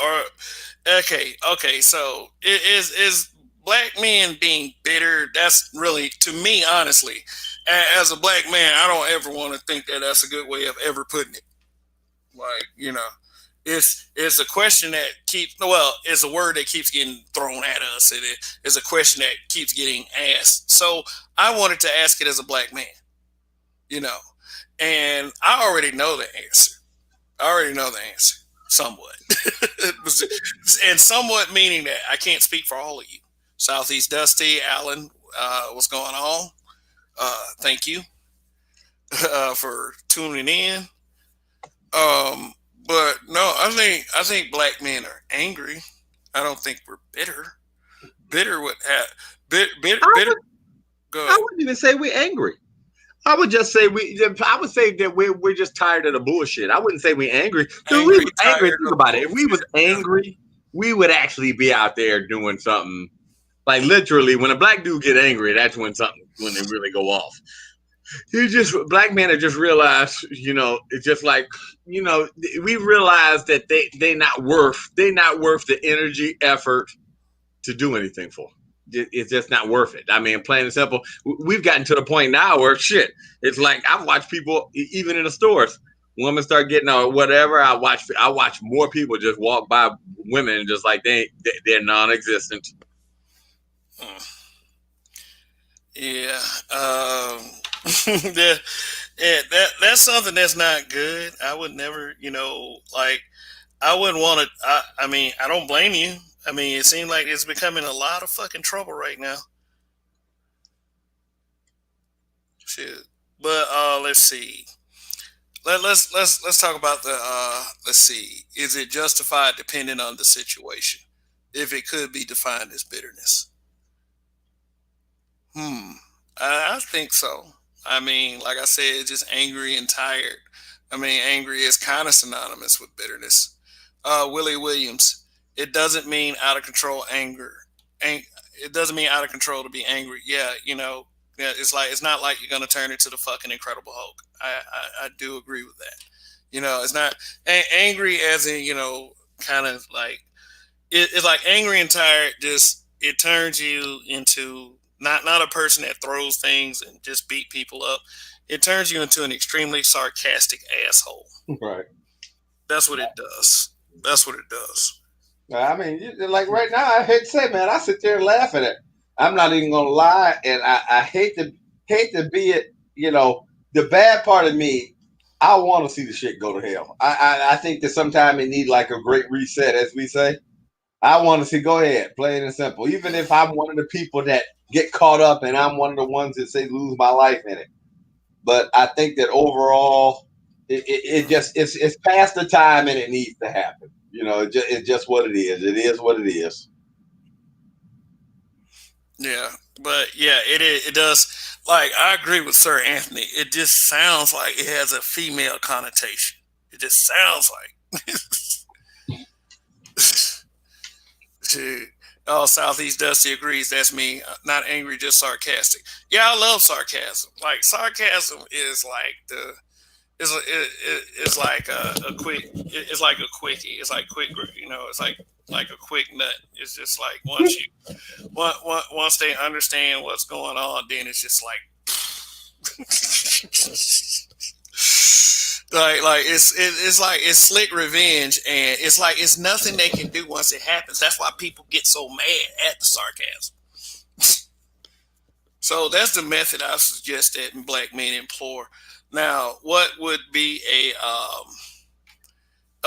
Okay. So is black men being bitter? That's really, to me, honestly, as a black man, I don't ever want to think that that's a good way of ever putting it. Like it's a question that it's a word that keeps getting thrown at us, and it is a question that keeps getting asked. So I wanted to ask it as a black man, you know, and I already know the answer. I already know the answer, somewhat. And somewhat meaning that I can't speak for all of you. Southeast Dusty, Alan, what's going on? Thank you for tuning in. Um, but no, I think black men are angry. I don't think we're bitter. Bitter would have I bitter. would, Go I ahead. wouldn't even say we're angry. I would just say I would say that we're just tired of the bullshit. I wouldn't say we're angry. Because we Angry, was angry. tired Think of about it. If we was bullshit. Yeah. angry, we would actually be out there doing something. Like literally, when a black dude get angry, that's when they really go off. You just black men have just realized, it's just like, we realize that they not worth the energy, effort to do anything for. It's just not worth it. I mean, plain and simple. We've gotten to the point now where shit. It's like I've watched people even in the stores. Women start getting or whatever. I watch more people just walk by women just like they're non-existent. Mm. Yeah. Yeah, yeah, that's something that's not good. I would never, like I wouldn't want to. I mean, I don't blame you. I mean, it seems like it's becoming a lot of fucking trouble right now. Shit. But let's see. Let's talk about the let's see. Is it justified depending on the situation? If it could be defined as bitterness. Hmm. I think so. I mean, like I said, just angry and tired. I mean, angry is kind of synonymous with bitterness. Willie Williams. It doesn't mean out of control anger. Ang- it doesn't mean out of control to be angry. Yeah, yeah, it's not like you're gonna turn into the fucking Incredible Hulk. I do agree with that. It's not angry as in kind of like it's like angry and tired. Just it turns you into not a person that throws things and just beat people up. It turns you into an extremely sarcastic asshole. Right. That's what it does. That's what it does. I mean, like right now, I hate to say, man, I sit there laughing at. I'm not even gonna lie, and I hate to be it. The bad part of me, I want to see the shit go to hell. I think that sometimes it need like a great reset, as we say. I want to see. Go ahead, plain and simple. Even if I'm one of the people that get caught up, and I'm one of the ones that say lose my life in it. But I think that overall, it just it's past the time, and it needs to happen. It's just what it is. It is what it is. Yeah, but yeah, it is. It does. Like I agree with Sir Anthony. It just sounds like it has a female connotation. It just sounds like. Shit. Oh, Southeast Dusty agrees. That's me. Not angry, just sarcastic. Yeah, I love sarcasm. Like sarcasm is like the it's like a quick. It's like a quickie. It's like quick. It's like a quick nut. It's just like once they understand what's going on, then it's just like like it's like it's slick revenge, and it's like it's nothing they can do once it happens. That's why people get so mad at the sarcasm. So that's the method I suggest that black men employ. Now, what would be a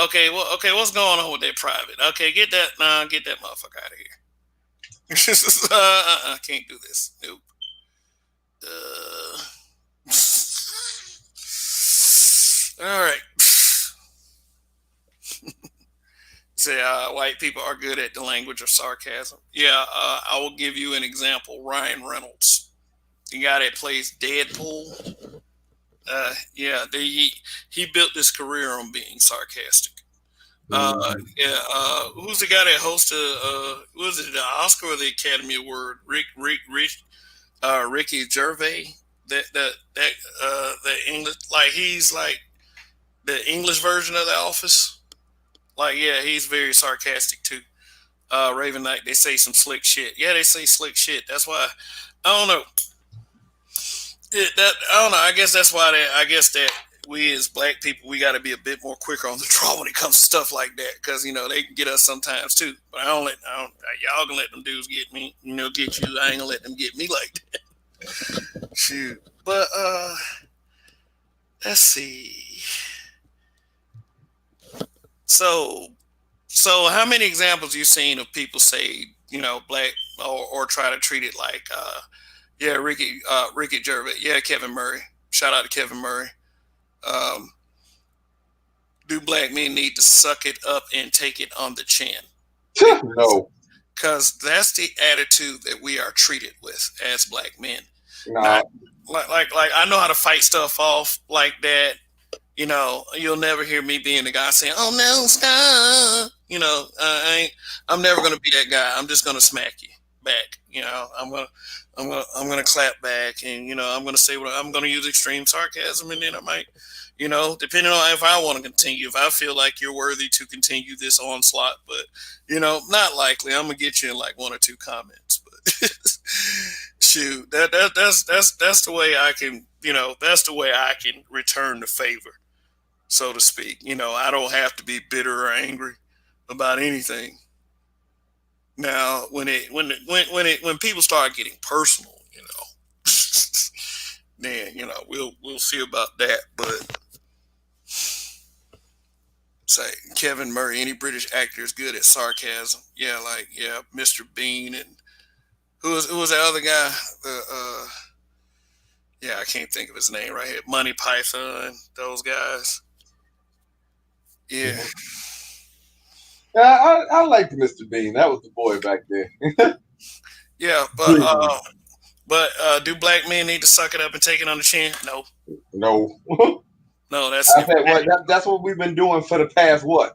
okay? Well, okay, what's going on with that private? Okay, get that motherfucker out of here. Can't do this. Nope. Uh, all right. Say white people are good at the language of sarcasm. Yeah, I will give you an example. Ryan Reynolds, the guy that plays Deadpool. Yeah, he built his career on being sarcastic. Yeah, who's the guy that hosted? Was it the Oscar or the Academy Award? Ricky Gervais. The English, like he's like the English version of The Office. Like, yeah, he's very sarcastic too. Raven Knight, they say some slick shit. Yeah, they say slick shit. That's why I don't know. I don't know. I guess that's why I guess that we as black people we got to be a bit more quicker on the draw when it comes to stuff like that because they can get us sometimes too. But I don't. Y'all gonna let them dudes get me. Get you. I ain't gonna let them get me like that. Shoot. But let's see. So how many examples you seen of people say black or try to treat it like Yeah, Ricky Gervais. Yeah, Kevin Murray. Shout out to Kevin Murray. Um, do black men need to suck it up and take it on the chin? No, Because that's the attitude that we are treated with as black men. Not no. like I know how to fight stuff off like that. You know, you'll never hear me being the guy saying, "Oh no, stop." You know, I'm never gonna be that guy. I'm just gonna smack you back. You know, I'm gonna clap back, and you know, I'm gonna say I'm gonna use extreme sarcasm, and then I might, you know, depending on if I want to continue, if I feel like you're worthy to continue this onslaught, but you know, not likely. I'm gonna get you in like one or two comments, but shoot, that's the way I can, you know, that's the way I can return the favor, so to speak. You know, I don't have to be bitter or angry about anything. Now, when people start getting personal, you know, then you know we'll see about that. But say Kevin Murray, any British actor is good at sarcasm. Yeah, like yeah, Mr. Bean and who was that other guy? Yeah, I can't think of his name right here. Monty Python, those guys. Yeah, I liked Mr. Bean. That was the boy back then. yeah, but do black men need to suck it up and take it on the chin? No, No. no, that's I said, well, that's what we've been doing for the past, what,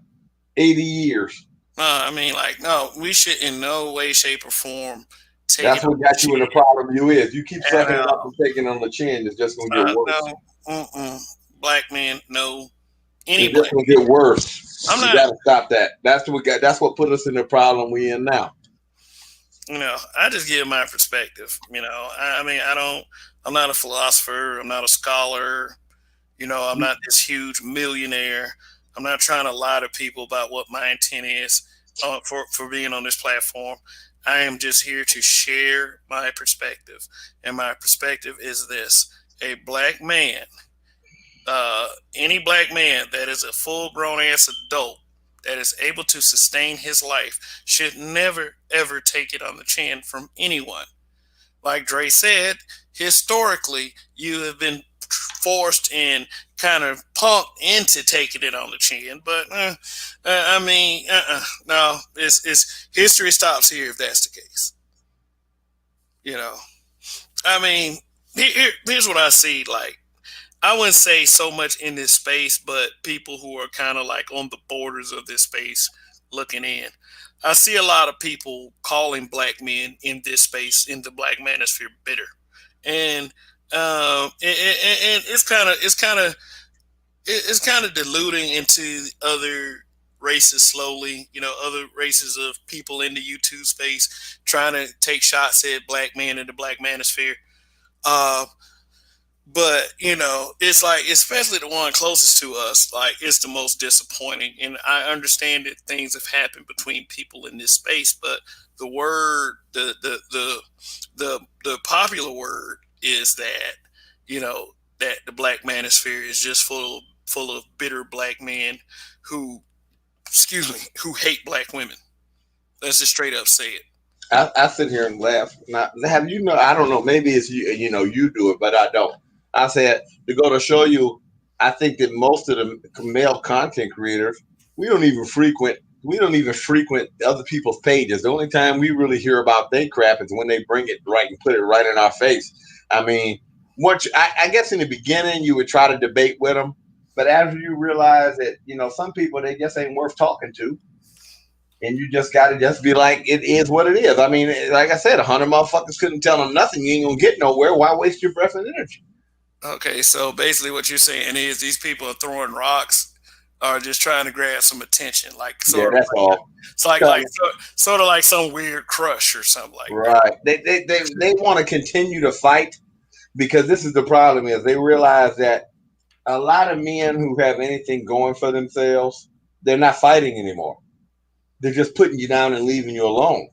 80 years. I mean, like, no, we should in no way, shape, or form take That's it on what the got you in chin the problem you is. You keep at sucking it up and taking it on the chin, it's just going to get worse. no, black men, no, any It's just black. going to get worse. I'm You not, got to stop that. That's what put us in the problem we in now. you know, I just give my perspective. You know, I mean, I'm not a philosopher. I'm not a scholar. You know, I'm not this huge millionaire. I'm not trying to lie to people about what my intent is for being on this platform. I am just here to share my perspective. And my perspective is this: a black man, any black man that is a full grown ass adult that is able to sustain his life should never, ever take it on the chin from anyone. Like Dre said, historically, you have been forced and kind of punked into taking it on the chin. But I mean, no, it's history stops here if that's the case. You know, I mean, here's what I see. Like, I wouldn't say so much in this space, but people who are kind of like on the borders of this space looking in. I see a lot of people calling black men in this space, in the black manosphere, bitter, and and it's kind of diluting into other races slowly. You know, other races of people in the YouTube space trying to take shots at black men in the black manosphere. Uh, but you know, it's like, especially the one closest to us, like it's the most disappointing. And I understand that things have happened between people in this space, but the word, the popular word is that, you know, that the black manosphere is just full of bitter black men who, excuse me, who hate black women. Let's just straight up say it. I sit here and laugh. Now, have you know? I don't know. Maybe it's you. You know, you do it, but I don't. I said to go to show you. I think that most of the male content creators, we don't even frequent. We don't even frequent other people's pages. The only time we really hear about they crap is when they bring it right and put it right in our face. I mean, I guess in the beginning you would try to debate with them, but after you realize that some people they just ain't worth talking to, and you just got to just be like, it is what it is. I mean, like I said, 100 motherfuckers couldn't tell them nothing. You ain't gonna get nowhere. Why waste your breath and energy? Okay, so basically what you're saying is these people are throwing rocks are just trying to grab some attention, like Yeah, sort of that's all. it's sort of like some weird crush or something like that. Right. They want to continue to fight because this is the problem is they realize that a lot of men who have anything going for themselves, they're not fighting anymore. They're just putting you down and leaving you alone.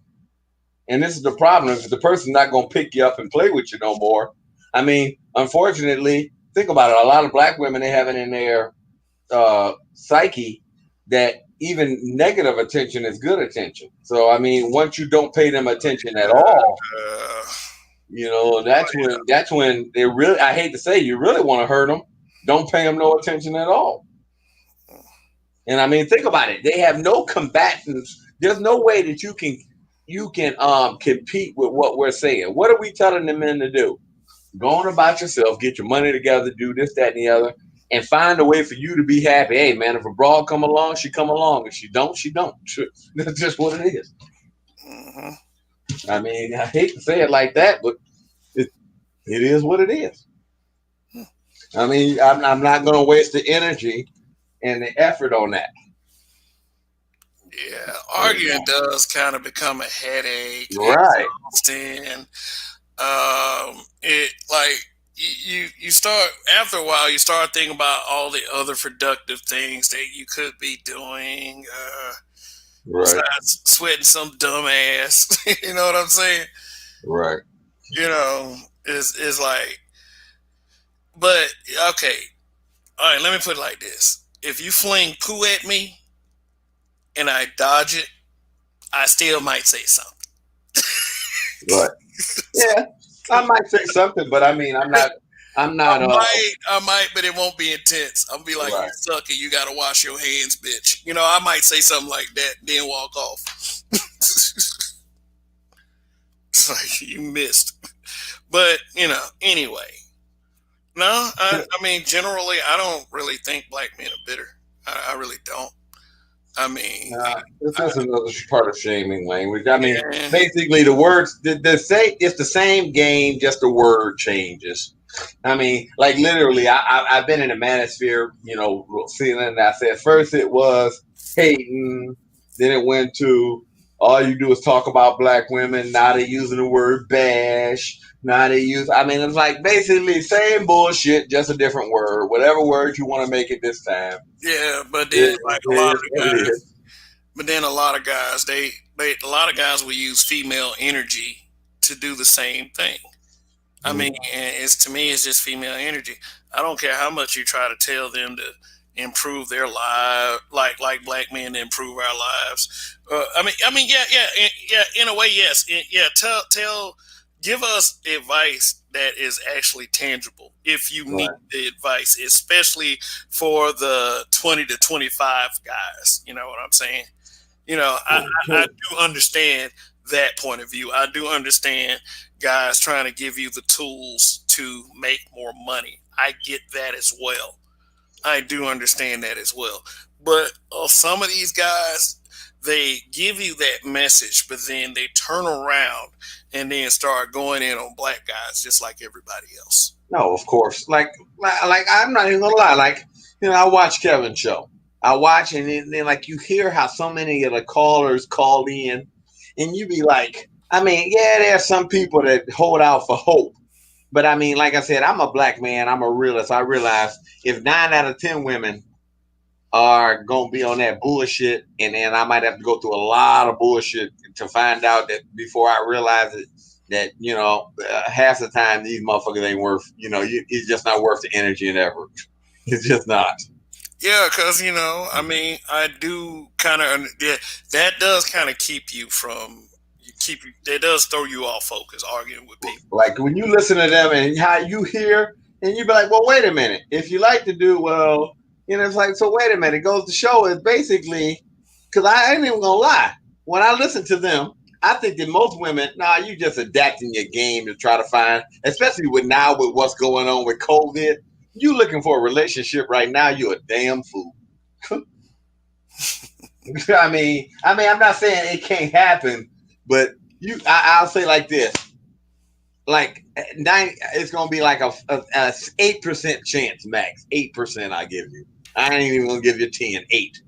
And this is the problem. If the person's not going to pick you up and play with you no more, I mean, unfortunately, think about it. A lot of black women, they have it in their psyche that even negative attention is good attention. So, I mean, once you don't pay them attention at all, Uh, You know, that's when they really. I hate to say, you really want to hurt them. Don't pay them no attention at all. And I mean, think about it. They have no combatants. There's no way that you can compete with what we're saying. What are we telling the men to do? Go on about yourself, get your money together, do this, that, and the other, and find a way for you to be happy. Hey, man, if a broad come along, she come along. If she don't, she don't. That's just what it is. Mm-hmm. I mean, I hate to say it like that, but it is what it is. I mean, I'm not going to waste the energy and the effort on that. Yeah, arguing does kind of become a headache, Right. exhausting. It like you start after a while. You start thinking about all the other productive things that you could be doing. Right. Besides sweating some dumbass, you know what I'm saying? Right. You know, is like, but okay, all right. Let me put it like this: if you fling poo at me and I dodge it, I still might say something. Right. Yeah, I might say something, but I mean, I'm not. I'm not. I might, but it won't be intense. I'm be like, Right. you suck it. You got to wash your hands, bitch. You know, I might say something like that, then walk off. It's like you missed, but you know. Anyway, no, I mean, generally, I don't really think black men are bitter. I really don't. I mean, This is another part of shaming language. I mean, yeah, basically, the words say it's the same game, just the word changes. I mean, like literally, I've been in a manosphere, you know, feeling. I said first it was hating, then it went to all you do is talk about black women. Now they're using the word bash. Now they use. I mean, it's like basically same bullshit, just a different word. Whatever word you want to make it this time. yeah. But then, It like a lot of is what it guys, is. but then a lot of guys, a lot of guys will use female energy to do the same thing. I mean, it's to me, it's just female energy. I don't care how much you try to tell them to improve their life, like black men to improve our lives. Yeah. In a way, yes. Yeah, give us advice that is actually tangible. If you need Right. the advice, especially for the 20 to 25 guys, you know what I'm saying? You know, I do understand that point of view. I do understand guys trying to give you the tools to make more money. I get that as well. I do understand that as well. But some of these guys, they give you that message, but then they turn around and then start going in on black guys just like everybody else. No, of course. Like I'm not even gonna lie. Like I watch Kevin's show. I watch and then like you hear how so many of the callers call in, and you be like, I mean, yeah, there are some people that hold out for hope, but I mean, like I said, I'm a black man. I'm a realist. I realize if 9 out of 10 women are gonna be on that bullshit, and then I might have to go through a lot of bullshit to find out that before I realize it that half the time these motherfuckers ain't worth it's just not worth the energy and effort. It's just not. Yeah, because I mean, I do kind of. Yeah, that does kind of keep you from. It does throw you off focus arguing with people. Like when you listen to them and how you hear, and you be like, well, wait a minute. If you like to do well, it's like, so wait a minute. It goes to show is basically because I ain't even gonna lie. When I listen to them, I think that most women, you just adapting your game to try to find, especially with what's going on with COVID. You looking for a relationship right now, you're a damn fool. I mean, I'm not saying it can't happen, but I'll say like this: like 90, it's gonna be like a 8% chance max. 8% I give you. I ain't even gonna give you 10. 8.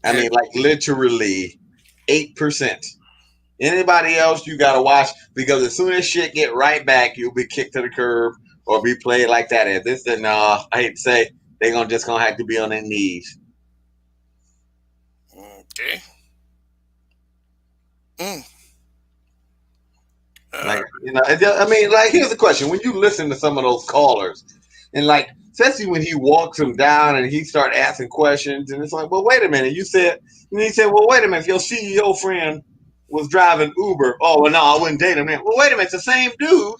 I mean, like literally 8%. Anybody else you gotta watch because as soon as shit get right back, you'll be kicked to the curb or be played like that. At this, then I hate to say they're gonna have to be on their knees. Okay. Like I mean, like here's the question: when you listen to some of those callers, and like especially when he walks them down and he start asking questions, and it's like, well, wait a minute, and he said, well, wait a minute, if your CEO friend was driving Uber. Oh, well, no, I wouldn't date him then. Well, wait a minute, it's the same dude,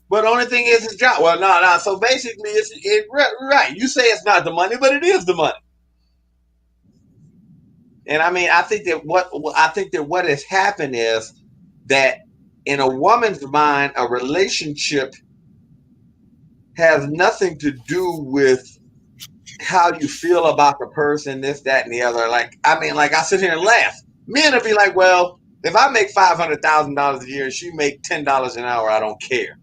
but the only thing is his job. Well, no, no. So basically, right. You say it's not the money, but it is the money. And I mean, I think that what has happened is that in a woman's mind, a relationship has nothing to do with how you feel about the person, this, that, and the other. Like, I mean, like I sit here and laugh. Men will be like, well, if I make $500,000 a year and she make $10 an hour, I don't care.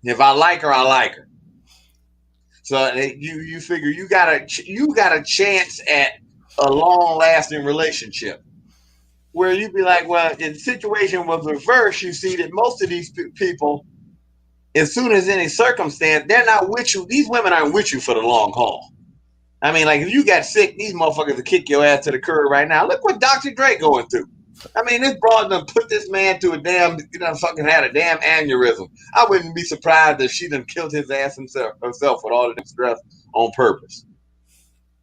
If I like her, I like her. So you figure you got a chance at a long lasting relationship. Where you'd be like, well, in the situation was reversed, you see that most of these people, as soon as any circumstance, they're not with you. These women aren't with you for the long haul. I mean, like if you got sick, these motherfuckers will kick your ass to the curb right now. Look what Dr. Dre going through. I mean, this broad done put this man to a damn, fucking had a damn aneurysm. I wouldn't be surprised if she done killed his ass herself with all the stress on purpose.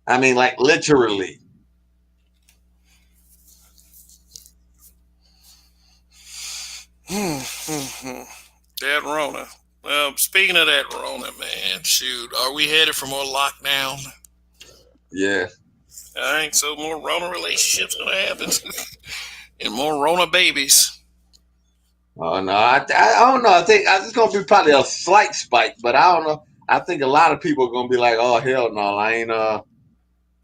I mean, like literally. That Rona. Well, speaking of that Rona, man, shoot, are we headed for more lockdown? Yeah. All right, so more Rona relationships gonna happen, and more Rona babies. Oh no, I don't know. I think it's gonna be probably a slight spike, but I don't know. I think a lot of people are gonna be like, "Oh hell no, I ain't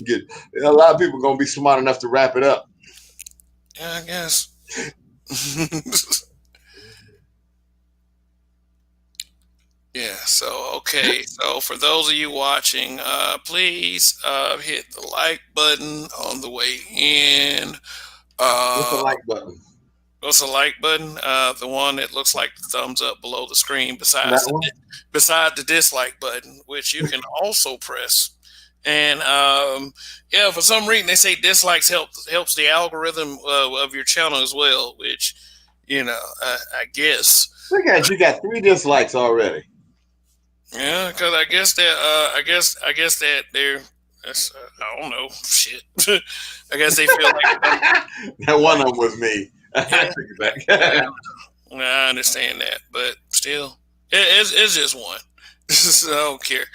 get." A lot of people are gonna be smart enough to wrap it up. Yeah, I guess. Yeah, so okay. So for those of you watching, please hit the like button on the way in. What's the Uh, like button? what's the like button? The one that looks like the thumbs up below the screen, That one. beside the dislike button, which you can also press. And yeah, for some reason they say dislikes helps the algorithm of your channel as well, which I guess. Look at you got 3 dislikes already. Yeah, because I guess that they're. I don't know. Shit. I guess they feel like That one of them was me. I yeah, take it back. I understand that, but still, it's just one. I don't care.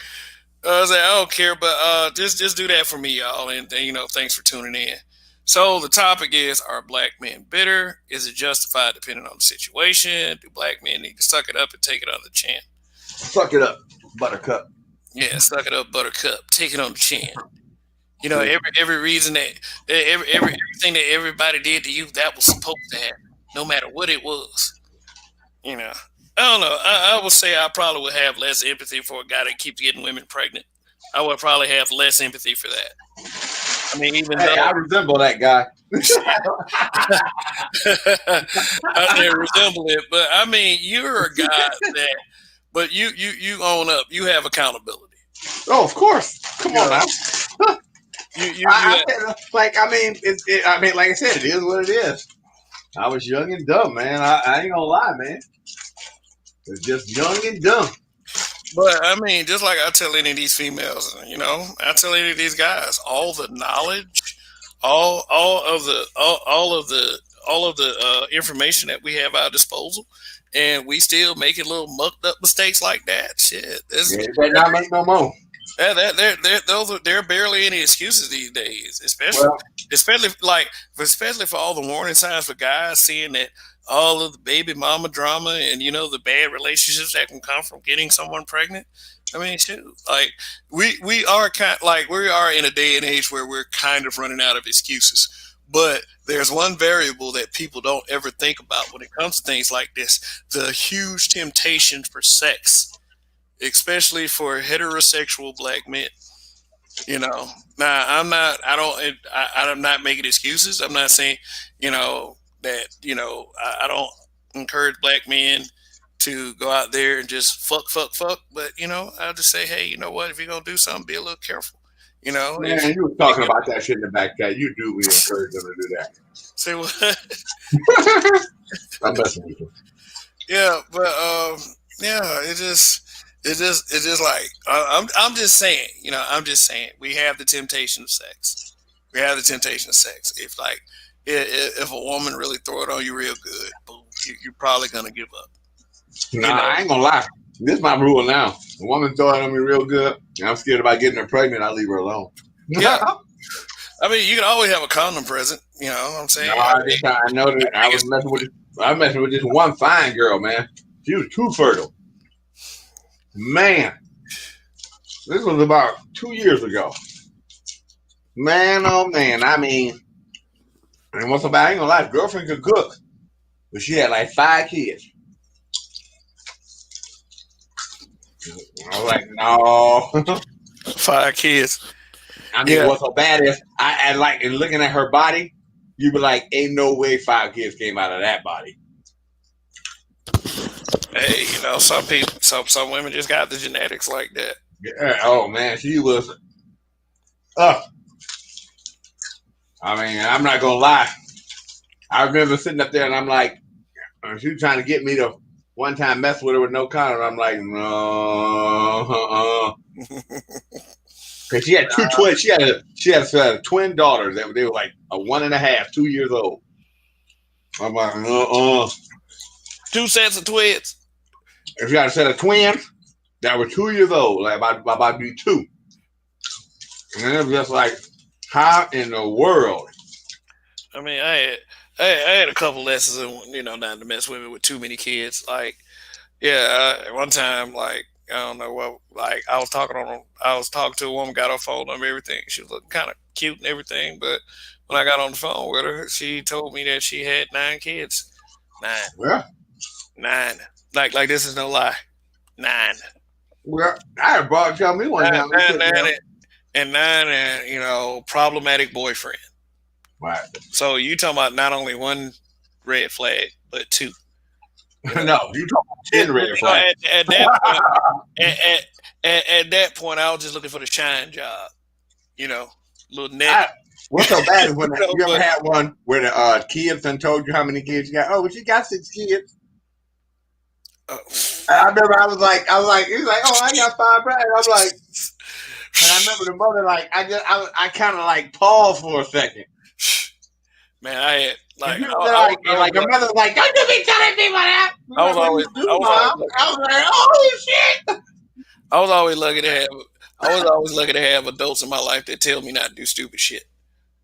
I don't care, but just do that for me, y'all, and thanks for tuning in. So the topic is: Are black men bitter? Is it justified depending on the situation? Do black men need to suck it up and take it on the chin? Suck it up, Buttercup. Yeah, suck it up, Buttercup. Take it on the chin. Every reason that everything that everybody did to you, that was supposed to happen, no matter what it was. I don't know. I would say I probably would have less empathy for a guy that keeps getting women pregnant. I would probably have less empathy for that. I mean, even Hey, though I resemble that guy. I didn't resemble it, but I mean, you're a guy that, but you own up. You have accountability. Oh, of course. Come on now. I mean, like I said, it is what it is. I was young and dumb, man. I ain't gonna lie, man. It's just young and dumb. But I mean, just like I tell any of these females, I tell any of these guys, all the knowledge, all of the information that we have at our disposal, and we still making little mucked up mistakes like that. Shit, Yeah, better not make no more. yeah, there are barely any excuses these days, Well, especially for all the warning signs for guys, seeing that all of the baby mama drama and the bad relationships that can come from getting someone pregnant. I mean, shoot, like we are we are in a day and age where we're kind of running out of excuses. But there's one variable that people don't ever think about when it comes to things like this: the huge temptation for sex, especially for heterosexual black men. Now I'm not making excuses. I'm not saying, that, I don't encourage black men to go out there and just fuck, but, I'll just say, hey, you know what? If you're going to do something, be a little careful, man, you were talking about that shit in the back chat. You do. We encourage them to do that. Say what? I'm messing with you. Yeah, but, yeah, it's just like, I'm just saying, I'm just saying we have the temptation of sex. We have the temptation of sex. If if a woman really throw it on you real good, boom, you're probably gonna give up. Nah, I ain't gonna lie. This is my rule now. The woman throw it on me real good, and I'm scared about getting her pregnant. I leave her alone. Yeah, I mean, you can always have a condom present. You know what I'm saying? No, I know that I was messing with this one fine girl, man. She was too fertile. Man, this was about 2 years ago. Man, oh man, I mean, and what's about, I ain't gonna lie, girlfriend could cook, but she had like 5 kids. I was like, no. 5 kids. I mean, what's so bad is I like, and looking at her body, you be like, ain't no way 5 kids came out of that body. Hey, you know, some people, some women just got the genetics like that. Yeah, oh man, she was. I mean, I'm not gonna lie. I remember sitting up there and I'm like, she was trying to get me to one time mess with her with no condom. I'm like, no, because she had 2 twins. She had twin daughters that they were like a 1.5, 2 years old. I'm like, 2 sets of twins. If you had a set of twins that were 2 years old, like about to be 2, and it was just like, how in the world? I mean, I had a couple lessons in, you know, not to mess with me with too many kids. Like, yeah, one time, like, I don't know what, like, I was talking to a woman, got her phone number, everything. She was looking kind of cute and everything, but when I got on the phone with her, she told me that she had 9 kids. 9. Well, 9. Like this is no lie. 9. well, I had brought tell me one time. 9, and you know, problematic boyfriend. Right. So you talking about not only 1 red flag, but 2. You know? No, you talking about 10 red flags. At that point, I was just looking for the shine job. You know, little net. What's so bad is when you ever had one where the kids done told you how many kids you got? Oh, but you got 6 kids. I remember I was like, he was like, oh, I got 5 right. I'm like, and I remember the mother, like, I kind of like paused for a second. Man, I had like, her mother was like, don't you be telling me what happened. I was like, oh shit. I was always lucky to have adults in my life that tell me not to do stupid shit.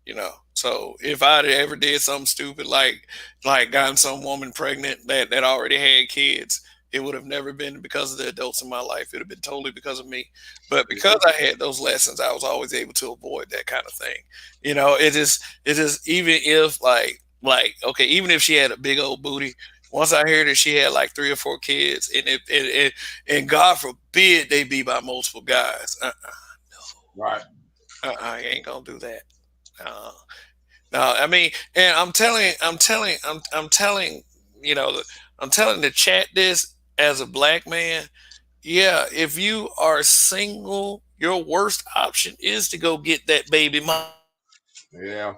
You know, so if I ever did something stupid, like gotten some woman pregnant that already had kids, it would have never been because of the adults in my life. It would have been totally because of me. But because I had those lessons, I was always able to avoid that kind of thing. You know, it is even if like okay, even if she had a big old booty, once I heard that she had like 3 or 4 kids, and God forbid they be by multiple guys, no, right, I ain't gonna do that. No, I mean, and I'm telling, you know, I'm telling the chat this as a black man. Yeah, if you are single, your worst option is to go get that baby mama. Yeah.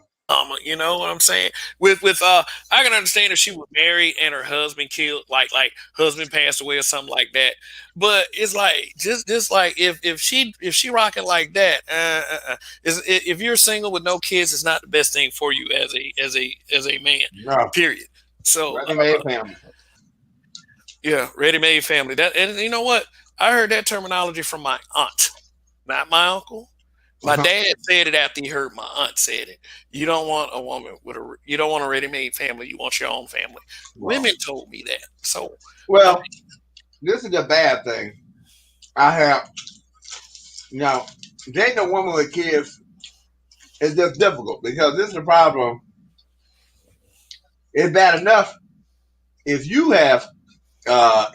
You know what I'm saying? With I can understand if she was married and her husband killed, like husband passed away or something like that. But it's like just like if she rocking like that, if you're single with no kids, it's not the best thing for you as a man. No. Period. So ready-made family. Yeah, ready-made family. That, and you know what? I heard that terminology from my aunt, not my uncle. My dad said it after he heard my aunt said it. You don't want a woman you don't want a ready-made family. You want your own family. Wow. Women told me that. So, well, this is the bad thing. I have, dating a woman with kids is just difficult because this is the problem. It's bad enough if you have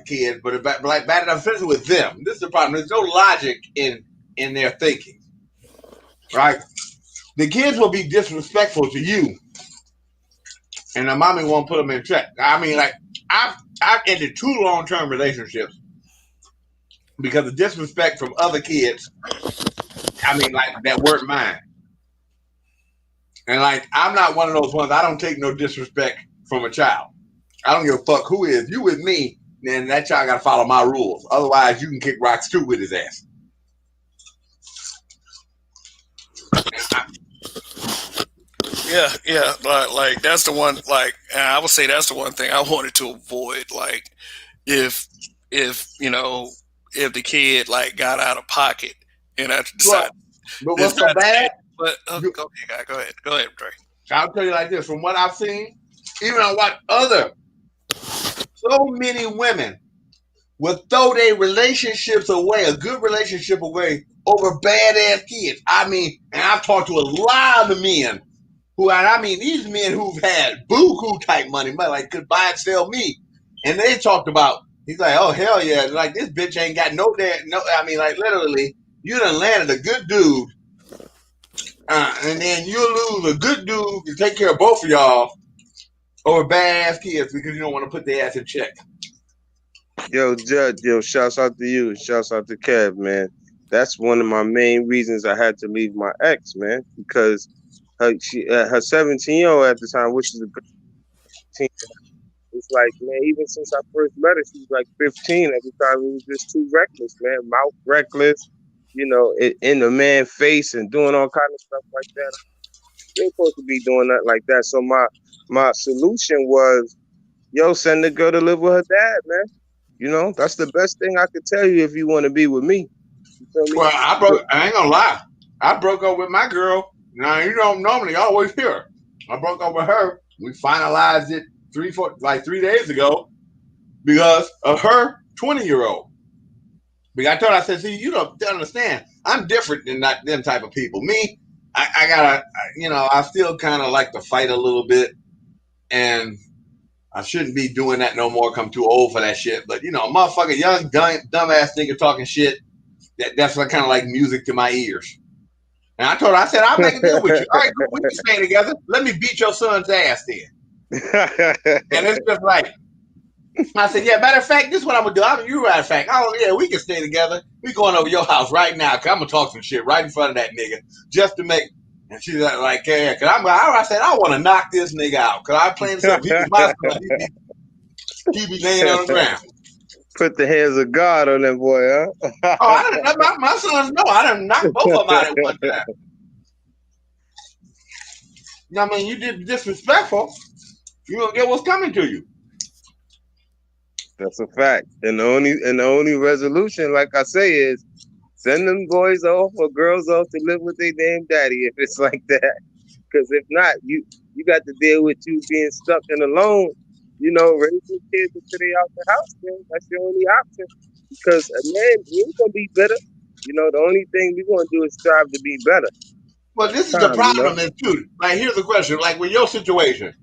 kids, but it's bad enough especially with them. This is the problem. There's no logic in their thinking. Right? The kids will be disrespectful to you, and the mommy won't put them in check. I mean, like, I've ended 2 long-term relationships because of disrespect from other kids. I mean, like, that weren't mine. And, like, I'm not one of those ones. I don't take no disrespect from a child. I don't give a fuck who is. You with me, then that child got to follow my rules. Otherwise, you can kick rocks too with his ass. yeah. Like that's the one. Like I would say that's the one thing I wanted to avoid. Like if if the kid like got out of pocket and I Well, decided but what's so decide to bad? pay. But You, okay, go ahead, Dre. I'll tell you like this: from what I've seen, even I watch other so many women will throw their relationships away, a good relationship away, over badass kids. I mean, and I've talked to a lot of men who, and I mean, these men who've had buku type money, like could buy and sell me, and they talked about. He's like, oh hell yeah, like this bitch ain't got no dad, no. I mean, like literally, you done landed a good dude, and then you lose a good dude to take care of both of y'all over badass kids because you don't want to put their ass in check. Yo, Judge, yo, shouts out to you. Shouts out to Kev, man. That's one of my main reasons I had to leave my ex, man, because her 17-year-old at the time, which is a good teen, it's like, man, even since I first met her, she was like 15. At the time, it was just too reckless, man. Mouth reckless, in the man face and doing all kind of stuff like that. You ain't supposed to be doing that like that. So my solution was, yo, send the girl to live with her dad, man. That's the best thing I could tell you if you want to be with me. You feel me? Well, I ain't gonna lie. I broke up with my girl. Now, you don't normally always hear her. I broke up with her. We finalized it 3 days ago because of her 20-year-old. Because I told her, I said, see, you don't understand. I'm different than not them type of people. Me, I gotta, I still kind of like to fight a little bit, and I shouldn't be doing that no more. I'm too old for that shit. But motherfucker, young dumbass nigga talking shit. That's kind of like music to my ears. And I told her, I said, I'll make a deal with you. All right, cool, we can stay together. Let me beat your son's ass then. And it's just like, I said, yeah, matter of fact, this is what I'm gonna do. You matter of fact, oh yeah, we can stay together. We going over your house right now, cause I'm gonna talk some shit right in front of that nigga just to make. And she's like, yeah, cause I said, I want to knock this nigga out, cause I planned to. If he was my son, he'd be laying on the ground. Put the hands of God on that boy, huh? Oh, I didn't. My sons know. I done knocked both of them out at one time. I mean, you did disrespectful. You gonna get what's coming to you. That's a fact. And the only resolution, like I say, is send them boys off or girls off to live with their damn daddy if it's like that. Because if not, you got to deal with you being stuck and alone. Raising kids until they out the house, man. That's the only option. Because a man, he ain't gonna be better. The only thing we gonna do is strive to be better. Well, this is the Time. problem, is too. Like, here's the question. Like with your situation,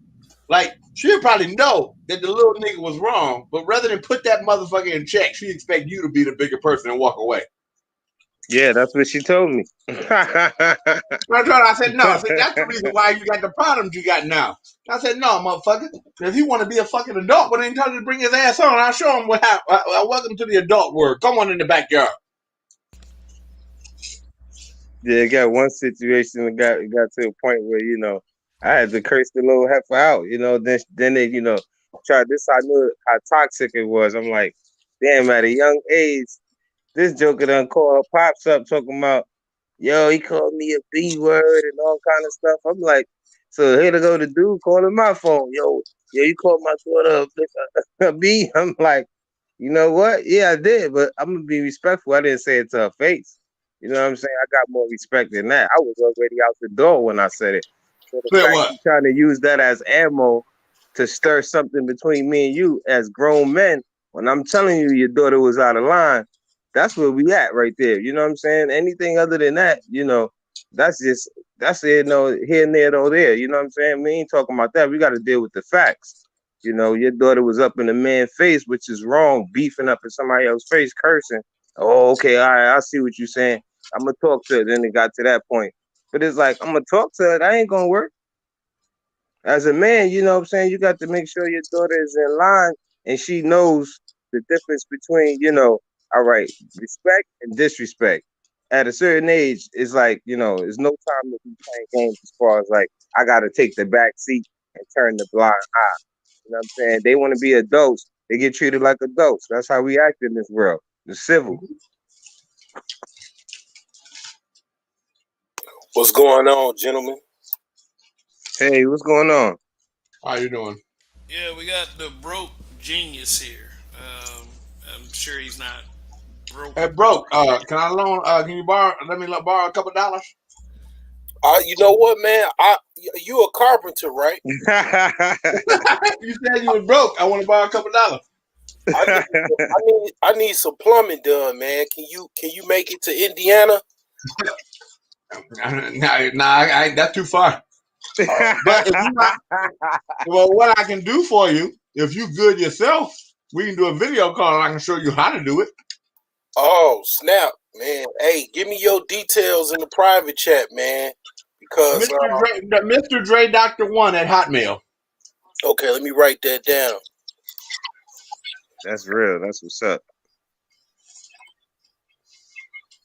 like she'll probably know that the little nigga was wrong, but rather than put that motherfucker in check, she expect you to be the bigger person and walk away. Yeah, that's what she told me. I said, no. I said, that's the reason why you got the problems you got now. I said, no, motherfucker. If he want to be a fucking adult, but ain't tell him to bring his ass on, I'll show him welcome to the adult world. Come on in the backyard. Yeah, it got one situation that got to a point where I had to curse the little heifer out. Then they tried this. I knew how toxic it was. I'm like, damn, at a young age, this joker done call pops up talking about, yo, he called me a B word and all kind of stuff. I'm like, so here to go the dude calling my phone, yo, you called my daughter a B. I'm like, you know what? Yeah, I did, but I'm gonna be respectful. I didn't say it to her face. You know what I'm saying? I got more respect than that. I was already out the door when I said it. So the Said fact what? you trying to use that as ammo to stir something between me and you as grown men, when I'm telling you your daughter was out of line, that's where we at right there. You know what I'm saying? Anything other than that, that's just here and there, though there. You know what I'm saying? We ain't talking about that. We got to deal with the facts. Your daughter was up in a man's face, which is wrong, beefing up in somebody else's face, cursing. Oh, okay, all right, I see what you're saying. I'm gonna talk to her. Then it got to that point. But it's like, I'm gonna talk to her. That ain't gonna work. As a man, you know what I'm saying? You got to make sure your daughter is in line and she knows the difference between, all right, respect and disrespect. At a certain age, it's like, there's no time to be playing games as far as like, I gotta take the back seat and turn the blind eye. You know what I'm saying? They want to be adults. They get treated like adults. That's how we act in this world. The civil. What's going on, gentlemen? Hey, what's going on? How you doing? Yeah, we got the broke genius here. I'm sure he's not broke. Hey, broke. Can I loan? Can you borrow? Let me borrow a couple dollars. You know what, man? You a carpenter, right? You said you was broke. I want to borrow a couple dollars. I need some plumbing done, man. Can you make it to Indiana? Nah, that's too far. But if you not, well, what I can do for you, if you good yourself, we can do a video call and I can show you how to do it. Oh, snap, man. Hey, give me your details in the private chat, man. Because Mr. Dre Doctor One at Hotmail. okay, let me write that down. That's real. That's what's up.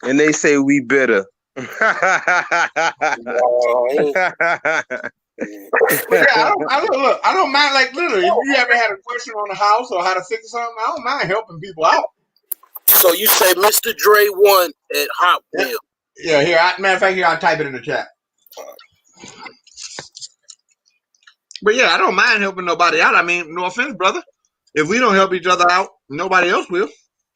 And they say we bitter. Yeah, I don't mind. Like literally, if you ever had a question on the house or how to fix something, I don't mind helping people out. So you say Mr. Dre 1 at Hotmail. Yeah, here. Matter of fact, here I'll type it in the chat. But yeah, I don't mind helping nobody out. I mean, no offense, brother. If we don't help each other out, nobody else will.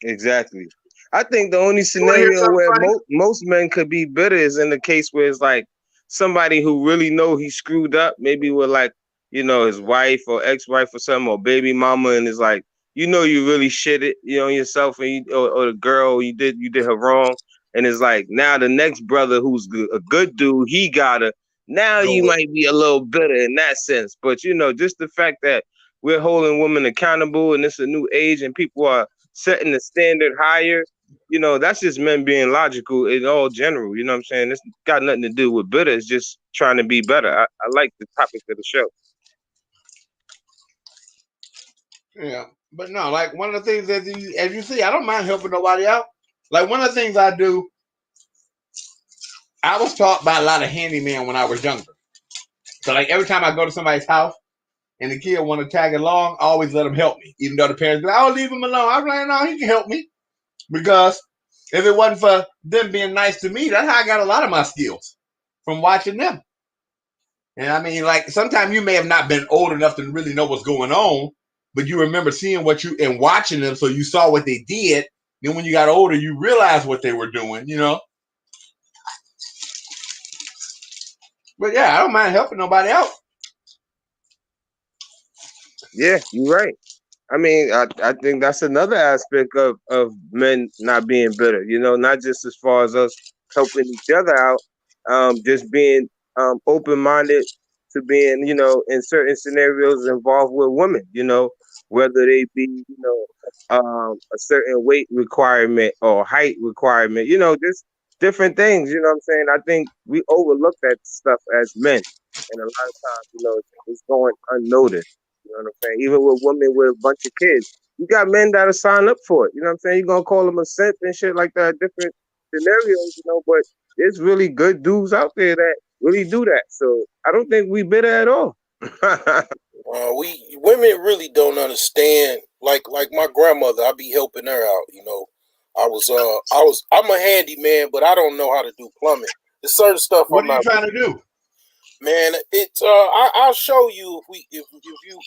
Exactly. I think the only You wanna hear scenario something where funny? most men could be bitter is in the case where it's like somebody who really know he screwed up, maybe with like, his wife or ex-wife or something, or baby mama, and it's like, you really shit it, yourself, and or the girl, you did her wrong, and it's like now the next brother who's a good dude, he got her. Now Go you with might be a little bitter in that sense, but just the fact that we're holding women accountable, and it's a new age, and people are setting the standard higher. That's just men being logical in all general. You know what I'm saying? It's got nothing to do with bitter. It's just trying to be better. I like the topic of the show. Yeah, but no, like one of the things that as you see, I don't mind helping nobody out. Like one of the things I do, I was taught by a lot of handymen when I was younger. So like every time I go to somebody's house and the kid want to tag along, I always let them help me, even though the parents be like, "I'll leave him alone." I'm like, "No, he can help me," because if it wasn't for them being nice to me, that's how I got a lot of my skills from watching them. And I mean, like sometimes you may have not been old enough to really know what's going on, but you remember seeing what you and watching them, so you saw what they did. Then when you got older, you realized what they were doing, But yeah, I don't mind helping nobody out. Yeah, you're right. I mean, I think that's another aspect of men not being bitter, not just as far as us helping each other out, just being open minded to being, in certain scenarios involved with women, whether they be, a certain weight requirement or height requirement, just different things, you know what I'm saying? I think we overlook that stuff as men. And a lot of times, it's going unnoticed. You know what I'm saying? Even with women with a bunch of kids, you got men that'll sign up for it. You know what I'm saying? You're gonna call them a simp and shit like that, different scenarios, but there's really good dudes out there that really do that. So I don't think we bitter at all. We women really don't understand. Like my grandmother, I be helping her out. I'm a handyman, but I don't know how to do plumbing. There's certain stuff What I'm are you not. trying to do? Man, it's I'll show you if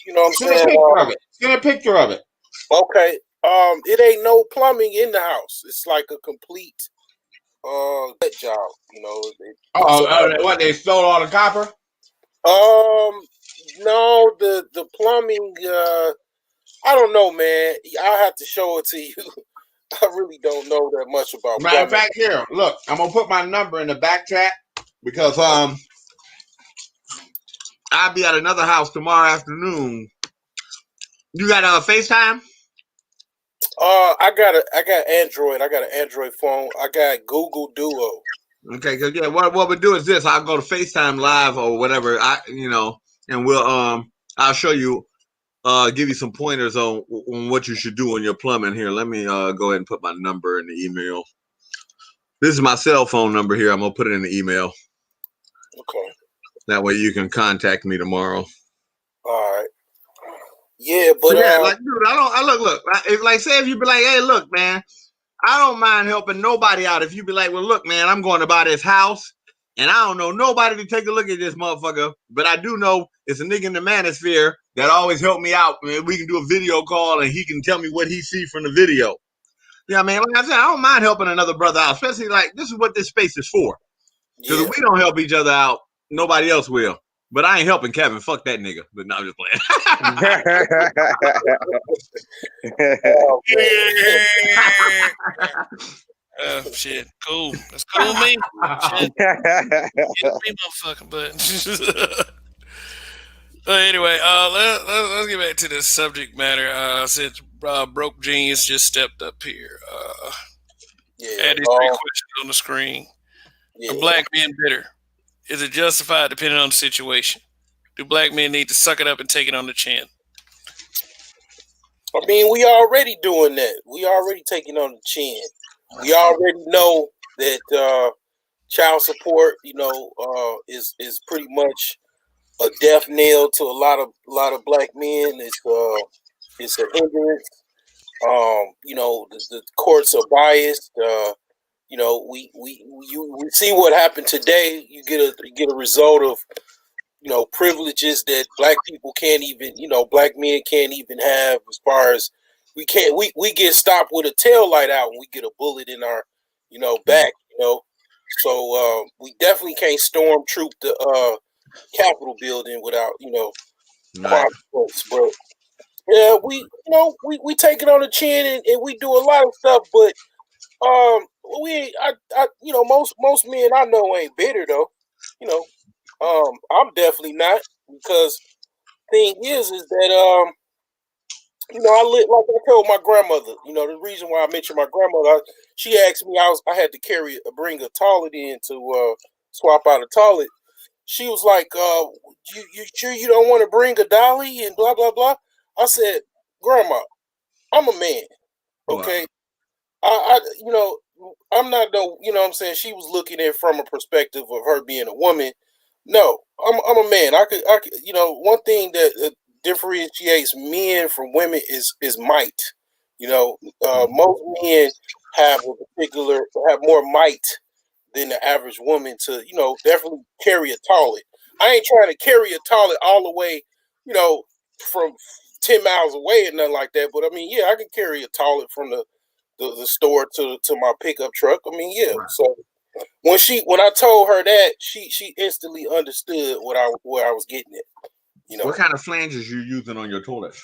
you know what I'm Send a saying. picture of it. Send a picture of it. Okay. It ain't no plumbing in the house. It's like a complete job. What, they stole all the copper? No, the plumbing. I don't know, man. I'll have to show it to you. I really don't know that much about Matter of plumbing. fact, here, look, I'm gonna put my number in the back chat because I'll be at another house tomorrow afternoon. You got a FaceTime? I got Android. I got an Android phone. I got Google Duo. Okay, cause yeah, what we do is this: I'll go to FaceTime live or whatever, and we'll I'll show you, give you some pointers on what you should do on your plumbing. Here, let me go ahead and put my number in the email. This is my cell phone number here. I'm gonna put it in the email. Okay. That way you can contact me tomorrow. All right. Yeah, but yeah, like dude, I look. Like say if you be like, hey, look, man, I don't mind helping nobody out. If you be like, well, look, man, I'm going to buy this house, And I don't know nobody to take a look at this motherfucker, but I do know it's a nigga in the manosphere that always help me out. Man, we can do a video call and he can tell me what he sees from the video. Yeah, man. Like I said, I don't mind helping another brother out, especially like this is what this space is for. Because if we don't help each other out, nobody else will. But I ain't helping Kevin. Fuck that nigga. But no, I'm just playing. Shit, cool. That's cool with me. Shit. Me, motherfucker, but. Anyway, let's get back to the subject matter. Since Broke Genius just stepped up here. Add these 3 questions on the screen. Are black men bitter? Is it justified depending on the situation? Do black men need to suck it up and take it on the chin? I mean, we already doing that. We already taking on the chin. We already know that child support, is pretty much a death nail to a lot of black men. It's a hindrance. The courts are biased. We see what happened today. You get a result of privileges that black people can't even, black men can't even have. As far as we get stopped with a tail light out and we get a bullet in our back. So we definitely can't storm troop the Capitol building without consequence. But yeah, we take it on the chin and we do a lot of stuff, but most men I know ain't bitter though. I'm definitely not, because thing is that like I told my grandmother, the reason why I mentioned my grandmother, she asked me, I had to bring a toilet in to swap out a toilet. She was like, you sure you don't want to bring a dolly and blah blah blah? I said, Grandma, I'm a man, okay? Wow. I'm not no, what I'm saying? She was looking at it from a perspective of her being a woman. No, I'm a man. I could, one thing that differentiates men from women is might. Most men have more might than the average woman to, definitely carry a toilet. I ain't trying to carry a toilet all the way, from 10 miles away and nothing like that. But I mean, yeah, I can carry a toilet from the store to my pickup truck. I mean, yeah. Right. So when I told her that, she instantly understood where I was getting it. What kind of flanges you using on your toilet?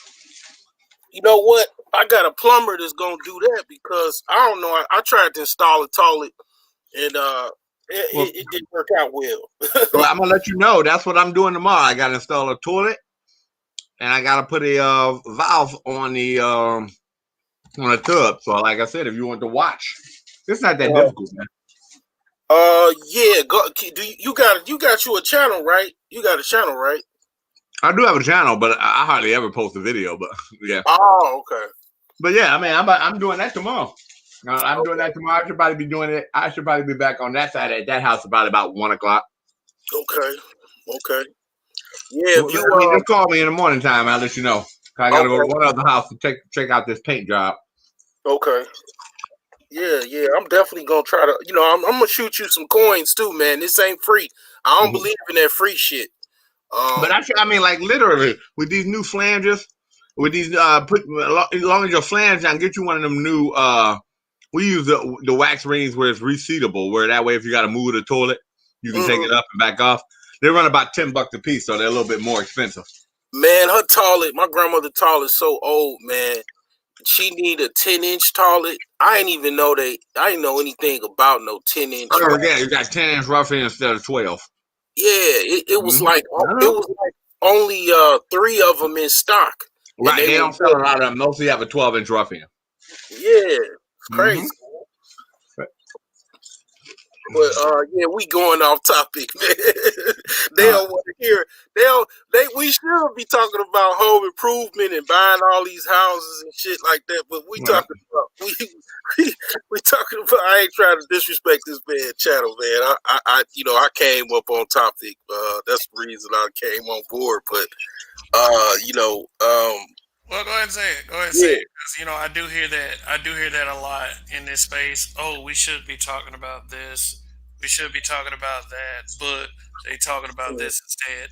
You know what? I got a plumber that's gonna do that, because I don't know. I tried to install a toilet and it didn't work out well. Well, I'm gonna let you know. That's what I'm doing tomorrow. I gotta install a toilet and I gotta put a valve on the tub. So, like I said, if you want to watch, it's not that difficult, man. Yeah. You got you a channel, right? You got a channel, right? I do have a channel, but I hardly ever post a video. But yeah. Oh, okay. But yeah, I mean, I'm doing that tomorrow. I'm doing that tomorrow. I should probably be doing it. I should probably be back on that side at that house about 1 o'clock. Okay. Yeah. Just call me in the morning time. I'll let you know. I gotta go to one other house to check out this paint job. Okay. Yeah. I'm definitely gonna try to. I'm gonna shoot you some coins too, man. This ain't free. I don't believe in that free shit. But I mean, like literally, with these new flanges, with these as long as your flange down, get you one of them new. We use the wax rings where it's reseatable, where that way if you got to move the toilet, you can take it up and back off. They run about $10 a piece, so they're a little bit more expensive. Man, her toilet, my grandmother's toilet is so old, man. She need a 10-inch toilet. I didn't know anything about no 10-inch. Oh yeah, you got 10-inch roughing instead of 12. Yeah, it was like only 3 of them in stock. Right, they don't sell a lot of them. Mostly have a 12-inch roughing. Yeah, it's crazy. But yeah, we going off topic, man. They don't want to hear. We should be talking about home improvement and buying all these houses and shit like that. But we talking about we talking about. I ain't trying to disrespect this man channel, man. I came up on topic. That's the reason I came on board. But well, go ahead and say it. Go ahead and say it, because I do hear that. I do hear that a lot in this space. Oh, we should be talking about this. We should be talking about that, but they talking about this instead.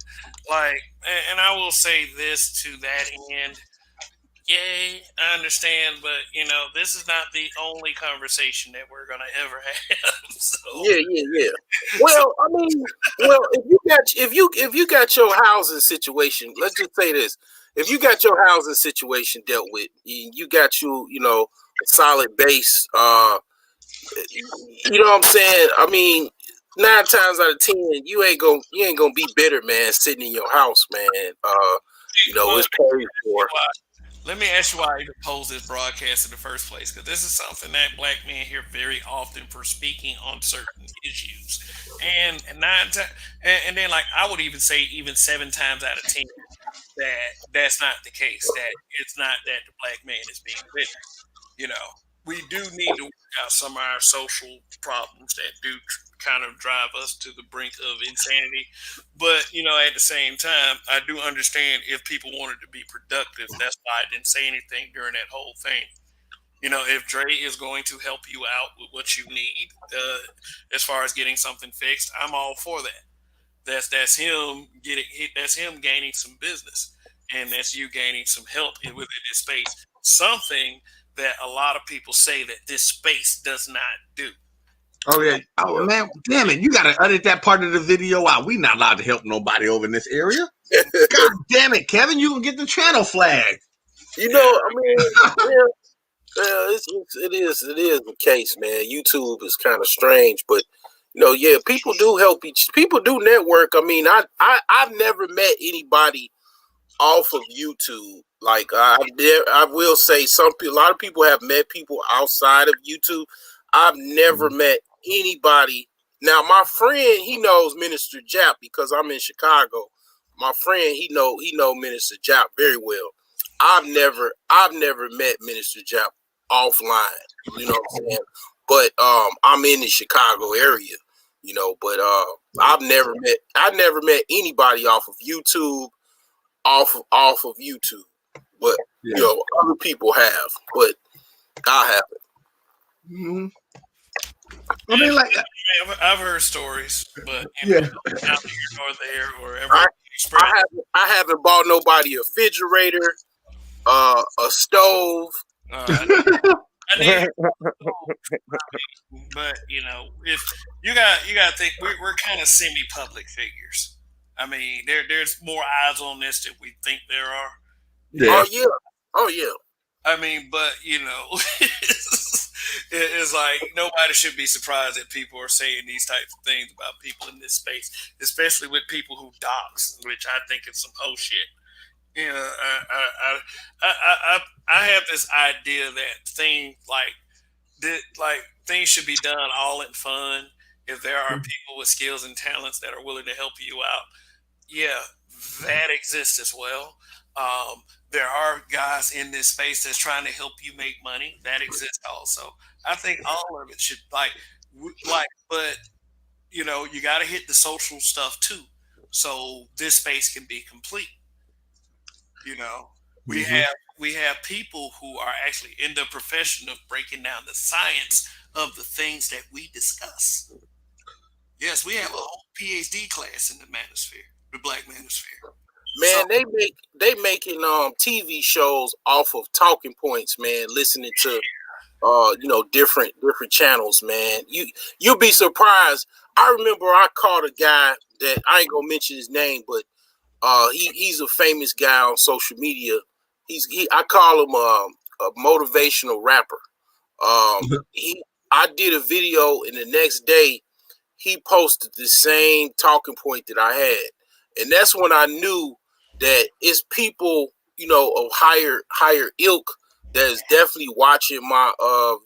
Like, and I will say this to that end. Yay, I understand, but this is not the only conversation that we're gonna ever have. So, Yeah. so Well, I mean, if you got your housing situation, let's just say this: if you got your housing situation dealt with, you got a solid base. You know what I'm saying? I mean, 9 times out of 10, you ain't gonna be bitter, man, sitting in your house, man. well, It's paid for. let me ask you why I even posed this broadcast in the first place, because this is something that black men hear very often for speaking on certain issues, and nine times, and then like I would even say even 7 times out of 10 that that's not the case. That it's not that the black man is being bitter. You know, we do need to work out some of our social problems that do kind of drive us to the brink of insanity. But at the same time, I do understand if people wanted to be productive. That's why I didn't say anything during that whole thing. If Dre is going to help you out with what you need, as far as getting something fixed, I'm all for that. That's him getting that's him gaining some business, and that's you gaining some help within this space. Something that a lot of people say that this space does not do. Oh yeah. Oh man, damn it! You gotta edit that part of the video out. We not allowed to help nobody over in this area. God damn it, Kevin! You can get the channel flag. I mean, yeah, it is the case, man. YouTube is kind of strange, but people do people do network. I mean, I've never met anybody off of YouTube. Like I will say, a lot of people have met people outside of YouTube. I've never met anybody. Now, my friend, he knows Minister Jap because I'm in Chicago. My friend, he know Minister Jap very well. I've never met Minister Jap offline. You know what I'm saying? But I'm in the Chicago area. But I've never met anybody off of YouTube off of YouTube, but other people have, but I haven't. Mm-hmm. I mean, like, I've heard stories, but yeah. neither here nor there or ever I, expressed. I haven't bought nobody a refrigerator, a stove. I need, but if you got to think we're kind of semi-public figures. I mean, there's more eyes on this than we think there are. Yeah. Oh yeah. I mean, but it's like nobody should be surprised that people are saying these types of things about people in this space, especially with people who dox, which I think is some whole shit. I have this idea that things should be done all in fun. If there are people with skills and talents that are willing to help you out, yeah, that exists as well. There are guys in this space that's trying to help you make money. That exists also. I think all of it should but you got to hit the social stuff too, so this space can be complete. We have people who are actually in the profession of breaking down the science of the things that we discuss. Yes, we have a whole PhD class in the manosphere, the black manosphere. Man, they making TV shows off of talking points, man. Listening to different channels, man. You'll be surprised. I remember I called a guy that I ain't gonna mention his name, but he's a famous guy on social media. I call him a motivational rapper. I did a video, and the next day he posted the same talking point that I had, and that's when I knew that it's people, of higher ilk that is definitely watching my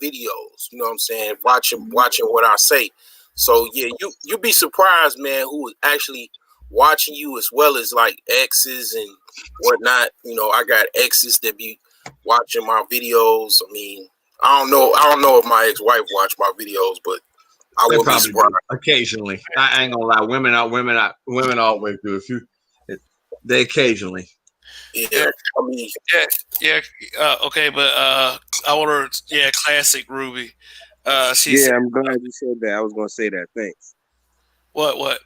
videos. You know what I'm saying? Watching what I say. So yeah, you be surprised, man, who is actually watching you, as well as like exes and whatnot. I got exes that be watching my videos. I mean, I don't know if my ex-wife watched my videos, but I They would be probably surprised. do. Occasionally. I ain't gonna lie. Women always do. They occasionally. Yeah, I mean, Okay, but I want to, classic Ruby. She said, I'm glad you said that. I was gonna say that. Thanks. what?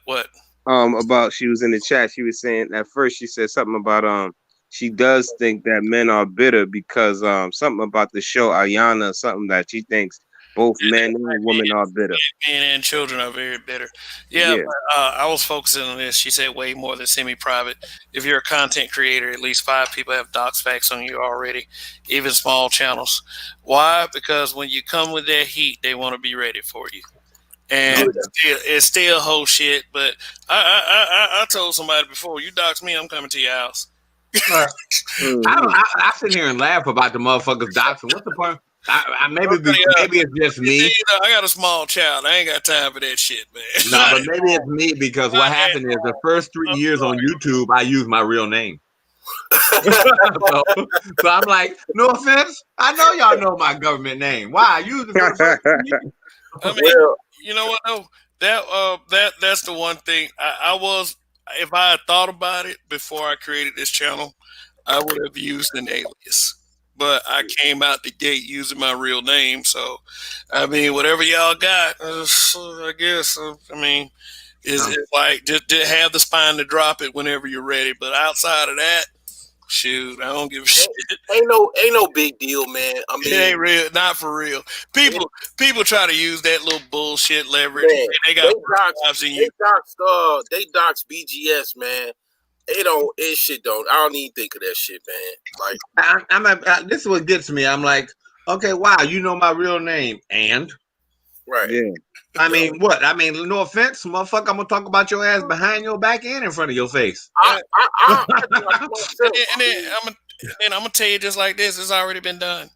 About she was in the chat. She was saying at first she said something about she does think that men are bitter because something about the show Ayana, something that she thinks both men and women are bitter. Men and children are very bitter. Yeah, Yeah. but, I was focusing on this. She said way more than semi-private. If you're a content creator, at least 5 people have dox facts on you already, even small channels. Why? Because when you come with that heat, they want to be ready for you. And it's still whole shit. But I told somebody before, you dox me, I'm coming to your house. I sit here and laugh about the motherfuckers doxing. What's the point? Maybe it's just me. I got a small child. I ain't got time for that shit, man. No, but maybe it's me because what happened is the first 3 years on YouTube, I used my real name. so I'm like, no offense. I know y'all know my government name. Why? I used it for the first 3 years. I mean, you know what though? That's the one thing I was. If I had thought about it before I created this channel, I would have used an alias. But I came out the gate using my real name. So, I mean, whatever y'all got, I guess. I mean, is like just have the spine to drop it whenever you're ready. But outside of that, shoot, I don't give a shit. Ain't no big deal, man. I mean, it ain't real, not for real. People try to use that little bullshit leverage. Man, they got they dox BGS, man. It shit don't. I don't even think of that shit, man. Like, this is what gets me. I'm like, okay, wow, you know my real name, and right. Yeah. I mean, what? I mean, no offense, motherfucker. I'm gonna talk about your ass behind your back and in front of your face. And then I'm gonna tell you just like this. It's already been done.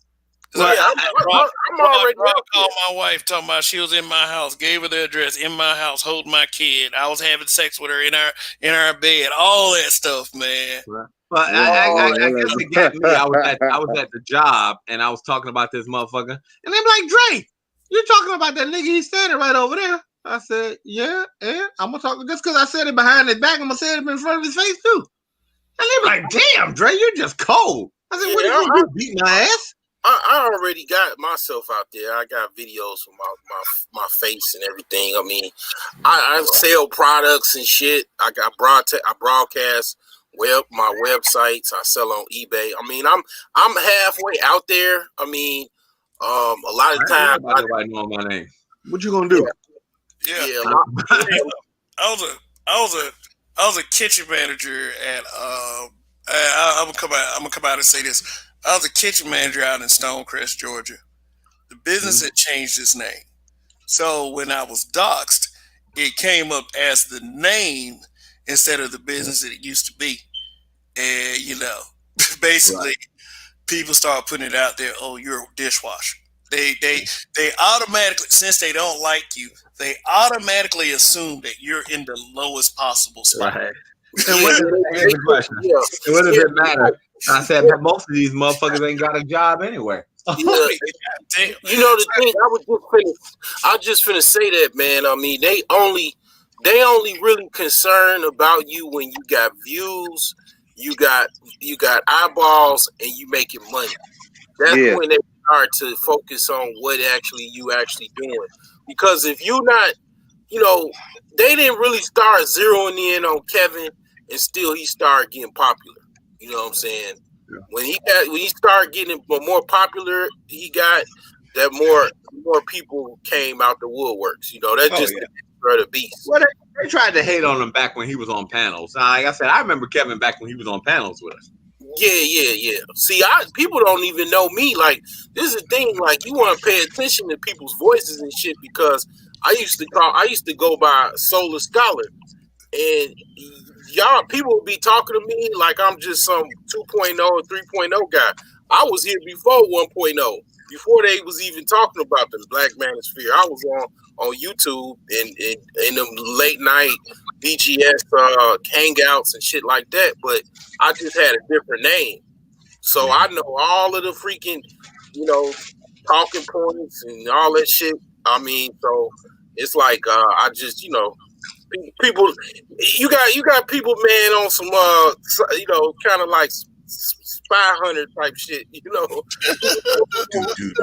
Well, I'm already called my wife talking about she was in my house, gave her the address in my house, holding my kid. I was having sex with her in our bed, all that stuff, man. Well, I guess it got me. I was at the job and I was talking about this motherfucker, and they're like, Dre, you're talking about that nigga? He's standing right over there. I said, yeah, and I'm gonna talk just because I said it behind his back. I'm gonna say it in front of his face too. And they're like, damn, Dre, you're just cold. I said, what are you gonna do? Beat my ass? I already got myself out there. I got videos of my face and everything. I mean, I sell products and shit. I broadcast my websites. I sell on eBay. I mean, I'm halfway out there. I mean, a lot of times nobody know my name. What you gonna do? Yeah. I was a kitchen manager at I'm gonna come out and say this. I was a kitchen manager out in Stonecrest, Georgia. The business had changed its name. So when I was doxxed, it came up as the name instead of the business that it used to be. And, basically people start putting it out there, oh, you're a dishwasher. They automatically, since they don't like you, they automatically assume that you're in the lowest possible spot. Right. And what does it matter? I said most of these motherfuckers ain't got a job anywhere. Yeah. You know the thing, I just finna say that, man. I mean, they only really concerned about you when you got views, you got eyeballs, and you making money. That's when they start to focus on what you actually doing. Because if you not, they didn't really start zeroing in on Kevin until he started getting popular. You know what I'm saying? Yeah. When he started getting more popular, he got that more people came out the woodworks. That's just the beast. Well, they tried to hate on him back when he was on panels. Like I said, I remember Kevin back when he was on panels with us. Yeah. See, people don't even know me. Like, this is the thing. Like, you want to pay attention to people's voices and shit because I used to go by Solar Scholar, and people would be talking to me like I'm just some 2.0 or 3.0 guy. I was here before 1.0, before they was even talking about the Black Manosphere. I was on YouTube in them late night BGS hangouts and shit like that, but I just had a different name. So I know all of the freaking, talking points and all that shit. I mean, so it's like I just, people, you got people, man, on some kind of like 500 type shit, you know. King,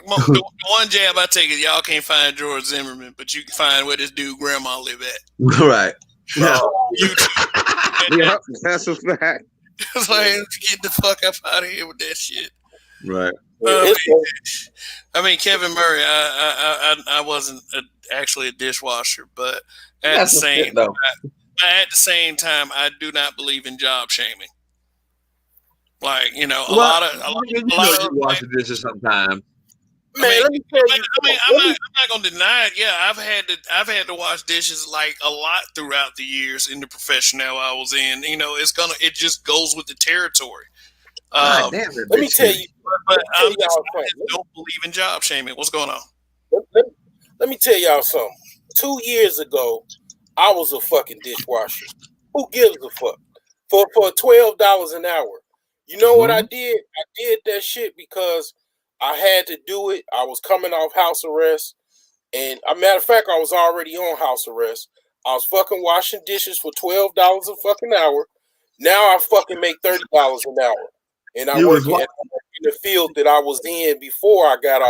that's the one jab I take is y'all can't find George Zimmerman, but you can find where this dude grandma live at. Right. Yeah. YouTube. Yeah, that's a fact. It's like, get the fuck up out of here with that shit. Right. I mean, Kevin Murray. I wasn't actually a dishwasher, but at That's the same shit, though. at the same time, I do not believe in job shaming. Like, you know, a Well, lot of you wash the dishes sometimes. Man, let me tell you. I'm not gonna deny it. Yeah, I've had to wash dishes like a lot throughout the years in the profession now I was in. You know, it just goes with the territory. God damn it, let me tell you. But I just don't believe in job shaming. What's going on? Let me tell y'all something. 2 years ago, I was a fucking dishwasher. Who gives a fuck? For $12 an hour. You know what I did? I did that shit because I had to do it. I was coming off house arrest. And a matter of fact, I was already on house arrest. I was fucking washing dishes for $12 a fucking hour. Now I fucking make $30 an hour. And I work in the field that I was in before I got,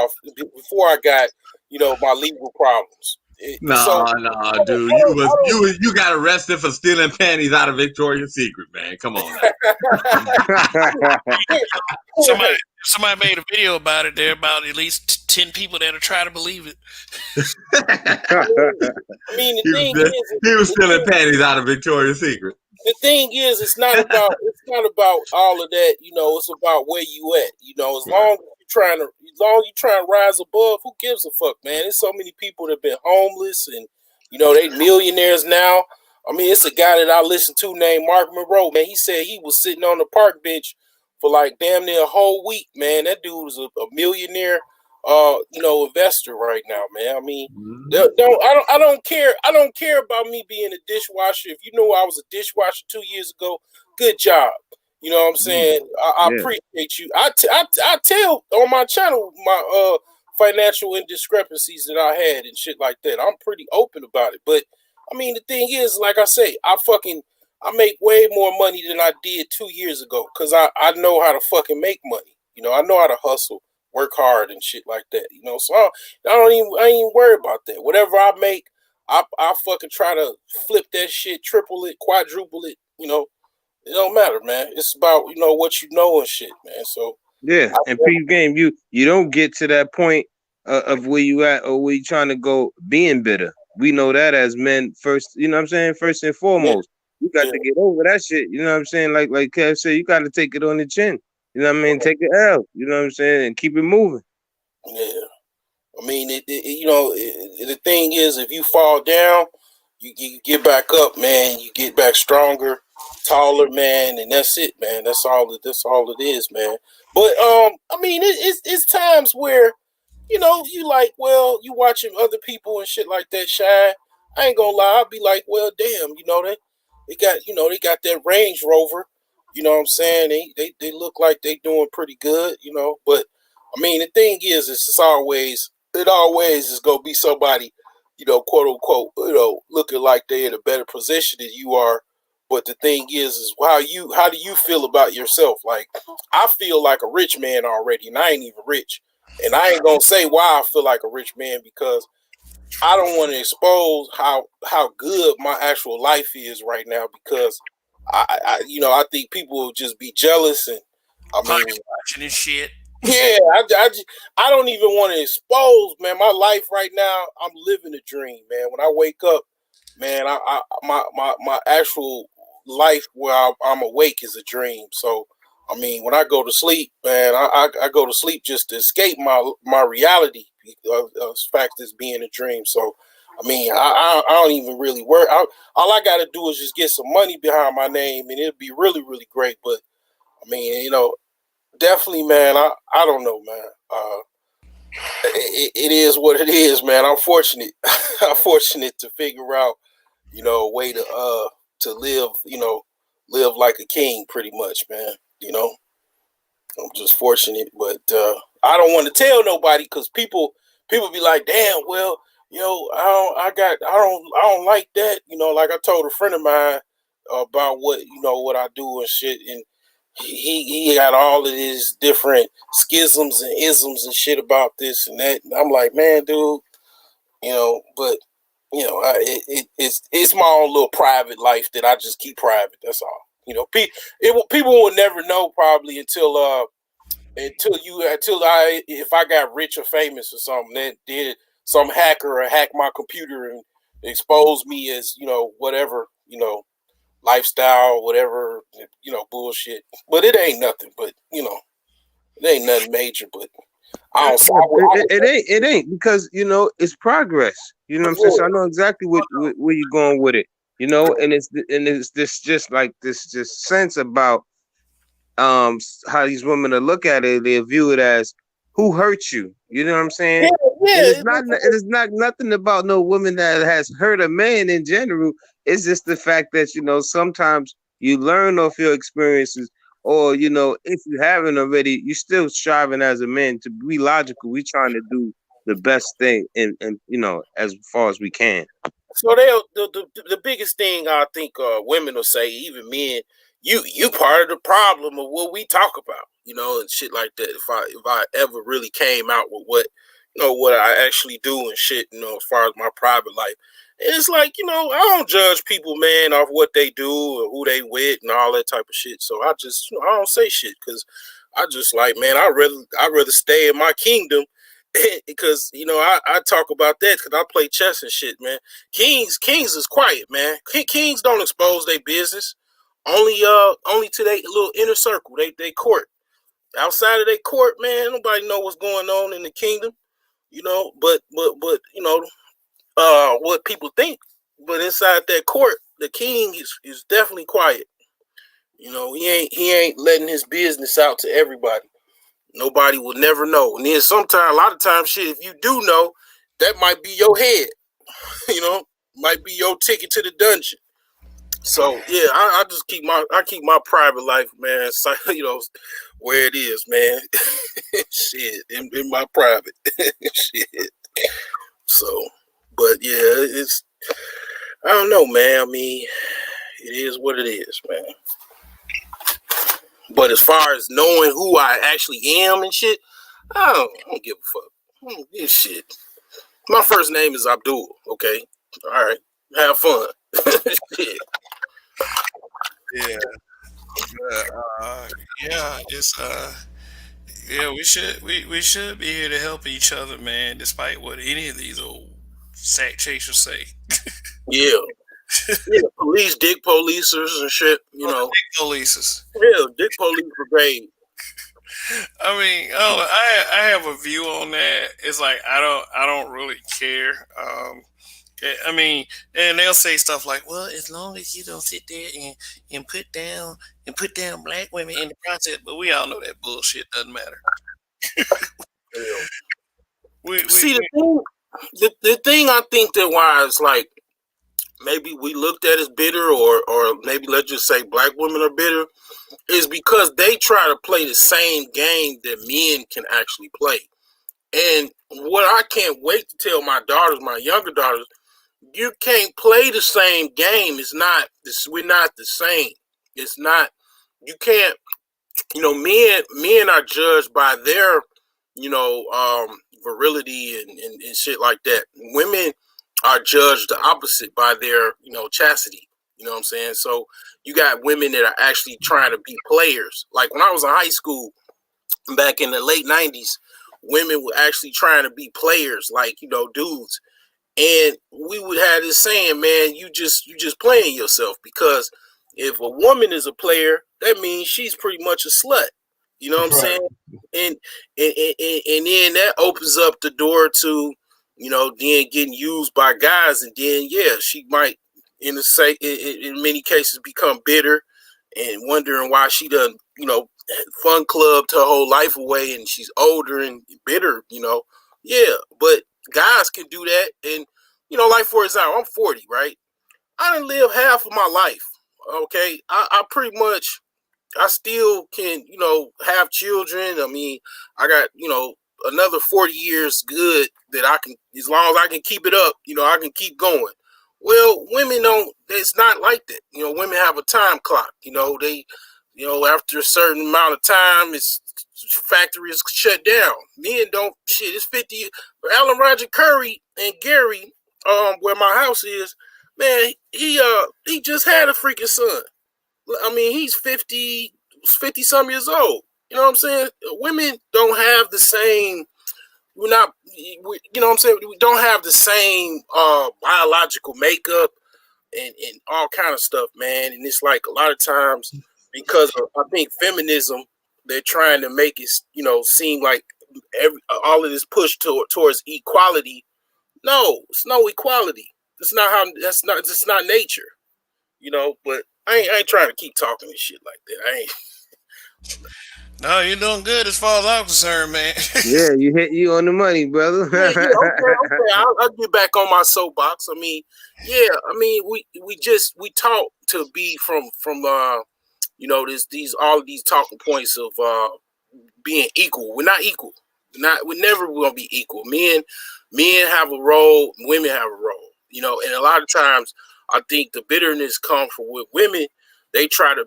you know, my legal problems. No, dude. You got arrested for stealing panties out of Victoria's Secret, man. Come on. Somebody made a video about it. There are about at least 10 people that'll try to believe it. I mean, he was stealing panties out of Victoria's Secret. The thing is, it's not about all of that. You know, it's about where you at. You know, as long as you're trying to rise above, who gives a fuck, man? There's so many people that have been homeless, and you know they millionaires now. I mean, it's a guy that I listen to named Mark Monroe. Man, he said he was sitting on the park bench for like damn near a whole week. Man, that dude was a millionaire. You know, investor right now, man. I mean, I don't care. I don't care about me being a dishwasher. If you know I was a dishwasher 2 years ago, good job. You know what I'm saying? I appreciate you. I tell on my channel my financial indiscrepancies that I had and shit like that. I'm pretty open about it. But I mean, the thing is, like I say, I make way more money than I did 2 years ago because I know how to fucking make money. You know, I know how to hustle, work hard and shit like that. You know, so I ain't even worry about that. Whatever I make, I fucking try to flip that shit, triple it, quadruple it. You know, it don't matter, man. It's about, you know, what you know and shit, man. So yeah, and pre-game, you don't get to that point of where you at or where you trying to go being bitter. We know that as men first, you know what I'm saying? First and foremost, you got to get over that shit. You know what I'm saying? Like Kev said, you got to take it on the chin. You know what I mean? Take it L. You know what I'm saying? And keep it moving. Yeah. I mean, the thing is, if you fall down, you get back up, man. You get back stronger, taller, man, and that's it, man. That's all it is, man. But I mean, it's times where, you know, you like, well, you watching other people and shit like that shine. I ain't gonna lie, I'll be like, well, damn, you know, they got that Range Rover. You know what I'm saying? They look like they doing pretty good, you know. But I mean, the thing is, it always is gonna be somebody, you know, quote unquote, you know, looking like they're in a better position than you are. But the thing is how do you feel about yourself? Like, I feel like a rich man already, and I ain't even rich. And I ain't gonna say why I feel like a rich man because I don't want to expose how good my actual life is right now because I think people will just be jealous and I mean watching this shit. Yeah, I don't even want to expose, man. My life right now, I'm living a dream, man. When I wake up, man, my actual life where I'm awake is a dream. So, I mean, when I go to sleep, man, I go to sleep just to escape my reality of fact as being a dream. So, I mean, I don't even really worry. All I got to do is just get some money behind my name, and it'll be really, really great. But I mean, you know, definitely, man. I don't know, man. It is what it is, man. I'm fortunate. I'm fortunate to figure out, you know, a way to live, you know, live like a king, pretty much, man. You know, I'm just fortunate, but I don't want to tell nobody because people be like, damn, well, I don't like that. Like I told a friend of mine about what I do and shit, and he got all of these different schisms and isms and shit about this and that. And I'm like, man, dude, but it's my own little private life that I just keep private. That's all. People will never know probably until I if I got rich or famous or something, then did some hacker or hack my computer and expose me as whatever lifestyle, whatever bullshit. But it ain't nothing. But it ain't nothing major. But I don't. It ain't because it's progress. You know what I'm saying? So I know exactly where you're going with it. And it's this just like this just sense about how these women to look at it. They view it as who hurt you. You know what I'm saying? Yeah. And it's not nothing about no woman that has hurt a man in general. It's just the fact that sometimes you learn off your experiences, or if you haven't already, you're still striving as a man to be logical. We trying to do the best thing, and as far as we can. So the biggest thing I think women will say, even men, you part of the problem of what we talk about, and shit like that. If I ever really came out with what I actually do and shit, as far as my private life, and it's like I don't judge people, man, off what they do or who they with and all that type of shit. So I just I don't say shit because I just like, man, I rather stay in my kingdom because I talk about that because I play chess and shit, man. Kings is quiet, man. Kings don't expose their business. Only to their little inner circle. They court. Outside of their court, man, nobody know what's going on in the kingdom. But what people think. But inside that court, the king is definitely quiet. He ain't letting his business out to everybody. Nobody will never know. And then sometimes, a lot of times, shit, if you do know, that might be your head. Might be your ticket to the dungeon. So yeah, I just keep my private life, man. So, where it is, man. Shit, in my private shit. So, but yeah, I don't know, man. I mean, it is what it is, man. But as far as knowing who I actually am and shit, I don't give a fuck. I don't give shit. My first name is Abdul. Okay, all right, have fun. Shit. Yeah. Yeah, it's yeah, we should be here to help each other, man, despite what any of these old sack chasers say. Yeah, yeah. Police, dick policers and shit. Polices. Yeah, dick police brigade. I mean, I have a view on that. It's like I don't really care. I mean, and they'll say stuff like, "Well, as long as you don't sit there and put down black women in the process," but we all know that bullshit doesn't matter. Yeah. We See the thing I think that why it's like maybe we looked at as bitter or maybe let's just say black women are bitter is because they try to play the same game that men can actually play. And what I can't wait to tell my daughters, my younger daughters, you can't play the same game. It's not this. We're not the same. It's not. You can't. Men are judged by their, virility and shit like that. Women are judged the opposite by their, chastity. You know what I'm saying? So you got women that are actually trying to be players. Like when I was in high school back in the late '90s, women were actually trying to be players, like dudes. And we would have this saying, man, you just playing yourself because if a woman is a player, that means she's pretty much a slut. You know what I'm Right. saying? And then that opens up the door to, then getting used by guys, and then yeah, she might in many cases become bitter and wondering why she done, fun clubbed her whole life away and she's older and bitter. Yeah, but guys can do that. And, like for example, I'm 40, right? I didn't live half of my life. Okay. I pretty much, I still can, have children. I mean, I got, another 40 years good that I can, as long as I can keep it up, I can keep going. Well, women don't. It's not like that. Women have a time clock. They, after a certain amount of time, it's factory is shut down. Men don't. Shit, it's 50. Alan Roger Curry and Gary, where my house is, man, he just had a freaking son. I mean, he's 50 some years old. You know what I'm saying? Women don't have the same. We're not. You know what I'm saying? We don't have the same biological makeup and all kind of stuff, man. And it's like a lot of times because of, I think, feminism, they're trying to make it, seem like all of this push towards equality. No, it's no equality. It's not how. That's not. It's not nature. But I ain't trying to keep talking and shit like that. I ain't. No, you're doing good as far as I'm concerned, man. Yeah, you on the money, brother. Yeah, okay. I'll get back on my soapbox. I mean, yeah, we taught to be from these all of these talking points of being equal. We're not equal. We're never gonna be equal. Men have a role, women have a role. And a lot of times I think the bitterness comes from with women. They try to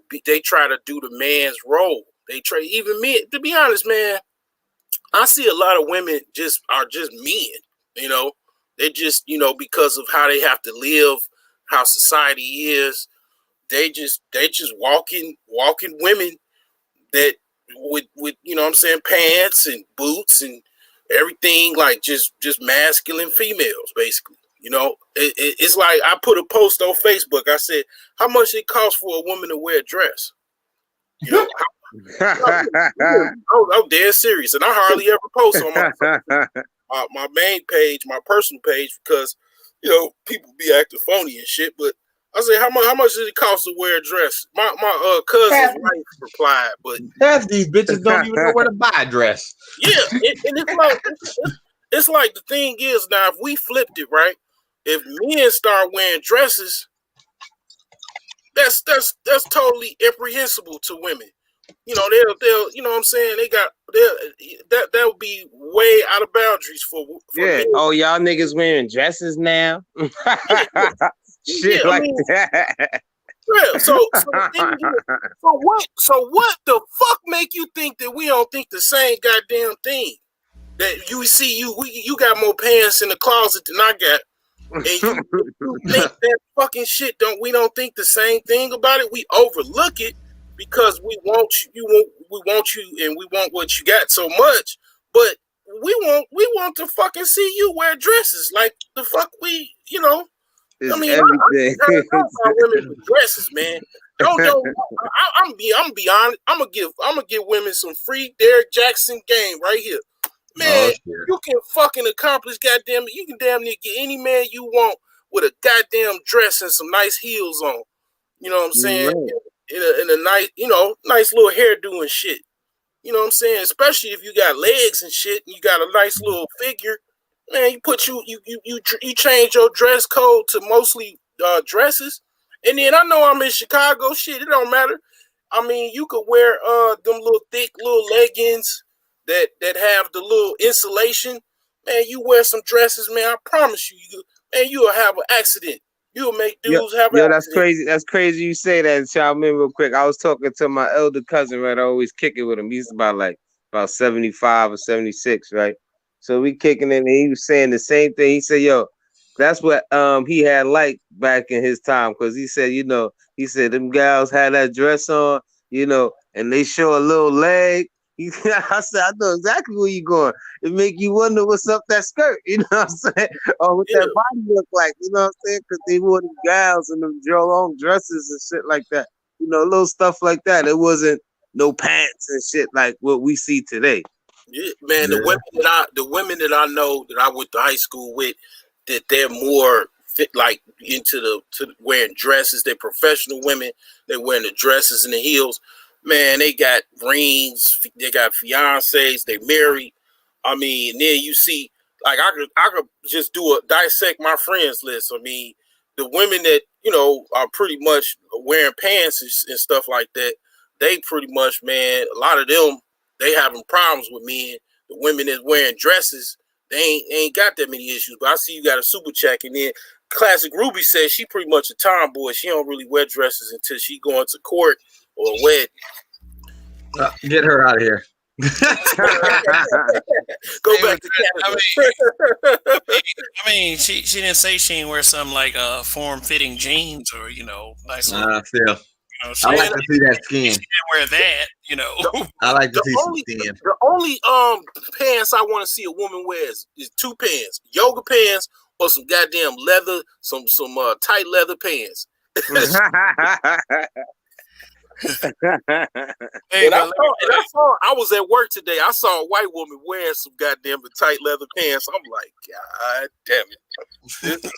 do the man's role. They try, even men, to be honest, man. I see a lot of women are just men. They just, because of how they have to live, how society is, they just walking women that with what I'm saying, pants and boots and everything, like just masculine females basically. It's like I put a post on Facebook. I said, how much it costs for a woman to wear a dress? I'm dead serious, and I hardly ever post on my main page, my personal page, because people be acting phony and shit. But I say, how much does it cost to wear a dress? My cousin's wife replied, but half these bitches don't even know where to buy a dress. Yeah, and it's like the thing is now, if we flipped it, right, if men start wearing dresses, that's totally imprehensible to women. They'll you know what I'm saying, that would be way out of boundaries for yeah. men. Oh, y'all niggas wearing dresses now? Shit like that. Yeah, so what the fuck make you think that we don't think the same goddamn thing? That you see, you got more pants in the closet than I got, and you think that fucking shit. We don't think the same thing about it? We overlook it because we want you, and we want what you got so much. But we want to fucking see you wear dresses. Like the fuck It's I mean, everything. I heard about women with dresses, man. I'm gonna be honest. I'm gonna give women some free Derek Jackson game right here. Man, you can fucking accomplish goddamn it. You can damn near get any man you want with a goddamn dress and some nice heels on. You know what I'm saying? In a nice, nice little hairdo and shit. You know what I'm saying? Especially if you got legs and shit and you got a nice little figure. Man, you change your dress code to mostly dresses. And then I know I'm in Chicago. Shit, it don't matter. I mean, you could wear them little thick little leggings that have the little insulation. Man, you wear some dresses, man. I promise you'll have an accident. You'll make dudes have an accident. That's crazy. That's crazy you say that. Child, me real quick. I was talking to my elder cousin, right? I always kick it with him. He's about 75 or 76, right? So we kicking it, and he was saying the same thing. He said, "Yo, that's what he had like back in his time," because he said, he said them gals had that dress on, and they show a little leg. I said, I know exactly where you're going. It make you wonder what's up that skirt, you know what I'm saying? Or what that body look like, you know what I'm saying? Because they wore them gals and them long dresses and shit like that. Little stuff like that. It wasn't no pants and shit like what we see today. Yeah, man, the women that I know that I went to high school with, that they're more fit, like into wearing dresses. They're professional women. They're wearing the dresses and the heels. Man, they got rings. They got fiancés. They married. I mean, and then you see, like I could just dissect my friends list. I mean, the women that are pretty much wearing pants and stuff like that. They pretty much, man, a lot of them, they having problems with men. the women that's wearing dresses, they ain't got that many issues. But I see you got a super check, and then Classic Ruby says she pretty much a tomboy. She don't really wear dresses until she going to court or a wedding. Get her out of here. Go back to Canada. I mean, she didn't say she didn't wear some like form-fitting jeans or nice. Still. I like to see that skin. She didn't wear that, I like to see some skin. The only pants I want to see a woman wear is two pants: yoga pants or some goddamn leather, some tight leather pants. I was at work today. I saw a white woman wearing some goddamn tight leather pants. I'm like, God damn it.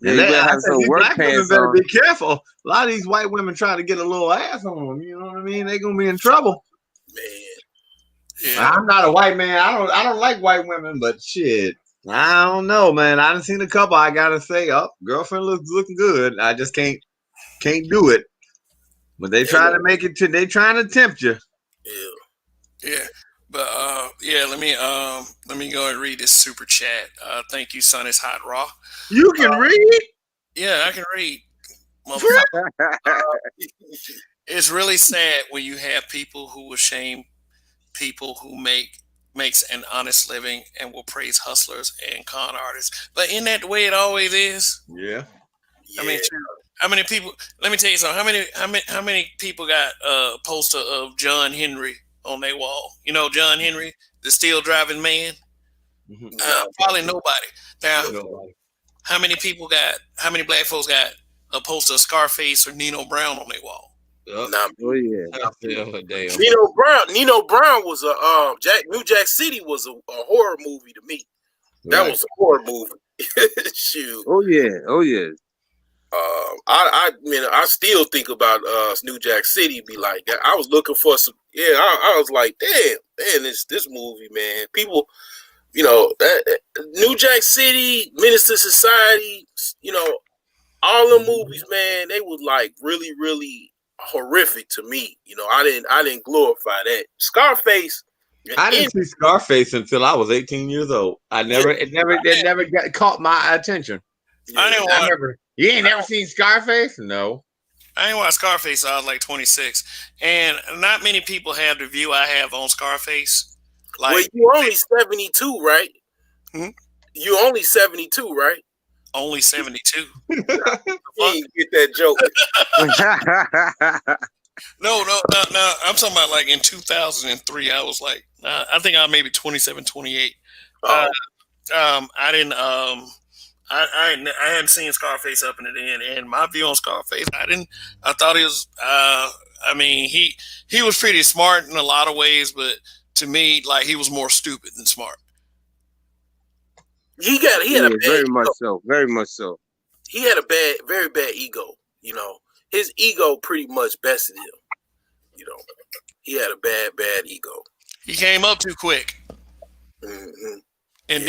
You better have some work black pants women better on. be careful. A lot of these white women trying to get a little ass on them. You know what I mean? They're gonna be in trouble. Man, yeah. I'm not a white man. I don't like white women, but shit, I don't know, man. I done seen a couple. I gotta say, girlfriend looking good. I just can't do it. But they trying to make it. They trying to tempt you. Yeah. But let me go and read this super chat. Thank you, son. It's hot raw. You can read. Yeah, I can read. It's really sad when you have people who will shame people who makes an honest living and will praise hustlers and con artists. But isn't that the way it always is? Yeah. I mean, how many people? Let me tell you something. How many people got a poster of John Henry on their wall? John Henry, the steel driving man. Probably nobody. Now, how many black folks got a poster of Scarface or Nino Brown on their wall? Oh yeah. Damn. Nino Brown was New Jack City was a horror movie to me. That was a horror movie. Shoot. Oh yeah. I still think about New Jack City. Be like, I was looking for some. Yeah, I was like, damn, this movie, man. People, New Jack City, Minister Society, all the movies, man, they was like really, really horrific to me. I didn't glorify that. Scarface. I didn't see Scarface until I was 18 years old. It never caught my attention. You ain't never seen Scarface? No. I ain't watched Scarface. I was like 26, and not many people have the view I have on Scarface. Well, you're only 72, right? You're only 72, right? Only 72. You ain't get that joke. No. I'm talking about like in 2003. I was like, I think I was maybe 27, 28. I didn't. I hadn't seen Scarface up in the end, and my view on Scarface, I thought he was. I mean, he was pretty smart in a lot of ways, but to me, like he was more stupid than smart. He had a bad very ego. much so. He had a very bad ego. His ego pretty much bested him. He had a bad ego. He came up too quick. Mm-hmm. And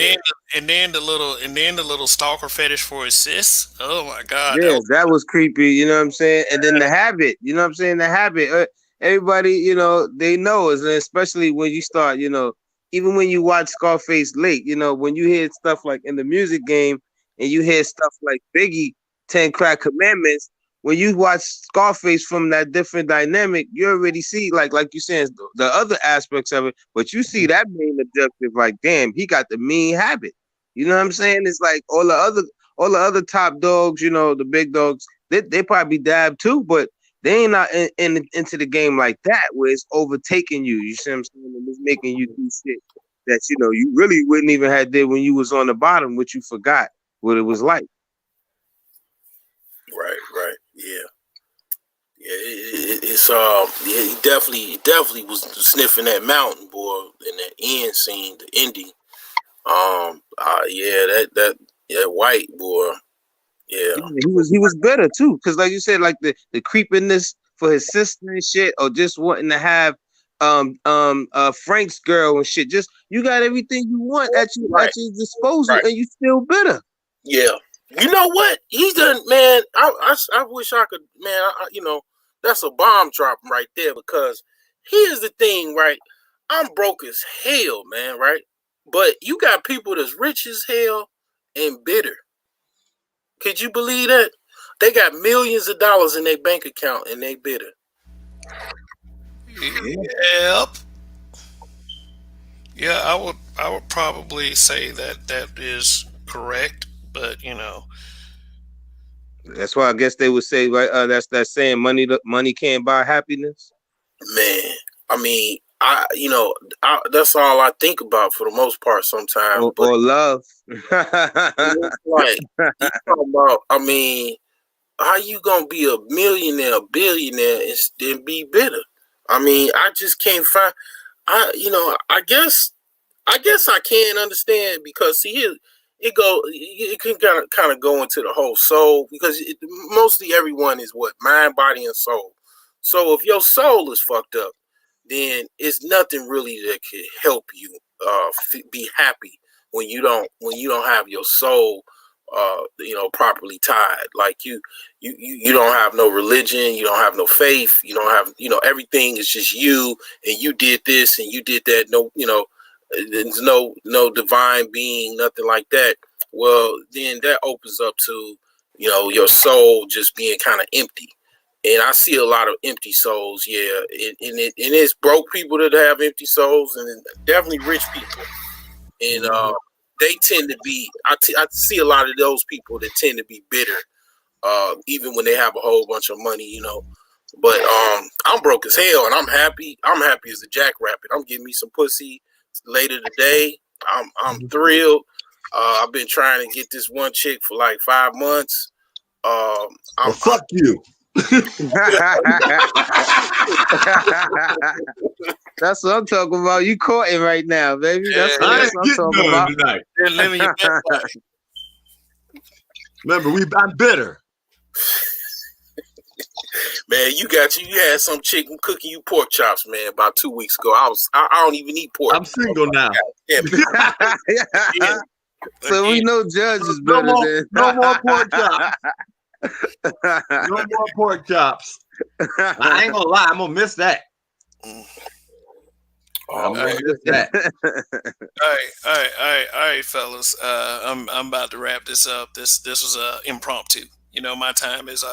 then the little stalker fetish for his sis. Oh my God. Yeah, that was creepy. You know what I'm saying? And then the habit. You know what I'm saying? The habit. Everybody, they know, and especially when you start, even when you watch Scarface late, when you hear stuff like in the music game and you hear stuff like Biggie, 10 Crack Commandments, when you watch Scarface from that different dynamic, you already see, like you saying, the other aspects of it, but you see that main objective, like, damn, he got the mean habit. You know what I'm saying? It's like all the other top dogs, the big dogs, they probably dab too, but they ain't not into the game like that, where it's overtaking you. You see what I'm saying? And it's making you do shit that, you really wouldn't even have did when you was on the bottom, which you forgot what it was like. Right. Yeah. He definitely was sniffing that mountain, boy, in that end scene, the ending. That white boy. Yeah. He was better too, because like you said, like the creepiness for his sister and shit, or just wanting to have Frank's girl and shit. Just you got everything you want at your disposal, and you still bitter. Yeah. You know what? He's done, man. I wish I could, man. That's a bomb drop right there, because here's the thing, right? I'm broke as hell, man, right? But you got people that's rich as hell and bitter. Could you believe that? They got millions of dollars in their bank account and they bitter. Yep. Yeah, I would probably say that that is correct, but That's why I guess they would say, right? That's that saying, money can't buy happiness. Man, I mean, that's all I think about for the most part sometimes. But Or love. it's like you talking about, I mean, how you gonna be a millionaire, a billionaire, and still be bitter? I mean, I just can't find. I guess I can understand because see, it can kind of go into the whole soul because mostly everyone is what mind, body, and soul. So if your soul is fucked up, then it's nothing really that can help you be happy when you don't have your soul properly tied. Like you don't have no religion, you don't have no faith, you don't have everything is just you, and you did this and you did that. No, there's no divine being, nothing like that. Well, then that opens up to your soul just being kind of empty. And I see a lot of empty souls, yeah. And it's broke people that have empty souls, and definitely rich people. And they tend to be. I see a lot of those people that tend to be bitter, even when they have a whole bunch of money. But I'm broke as hell, and I'm happy. I'm happy as a jackrabbit. I'm getting me some pussy later today. I'm thrilled. I've been trying to get this one chick for like 5 months. Fuck you. That's what I'm talking about. You courting right now, baby. That's I what ain't I'm getting talking about. none tonight. they're living your best life. Remember, I'm bitter. Man, you had some chick cooking you pork chops, man, about 2 weeks ago. I don't even eat pork. I'm single now. Yeah, Yeah. So we know Judge is No better more, than no more pork chops. No more pork chops. I ain't gonna lie, I'm gonna miss that. I'm gonna miss that. All right, fellas. I'm about to wrap this up. This was impromptu. My time is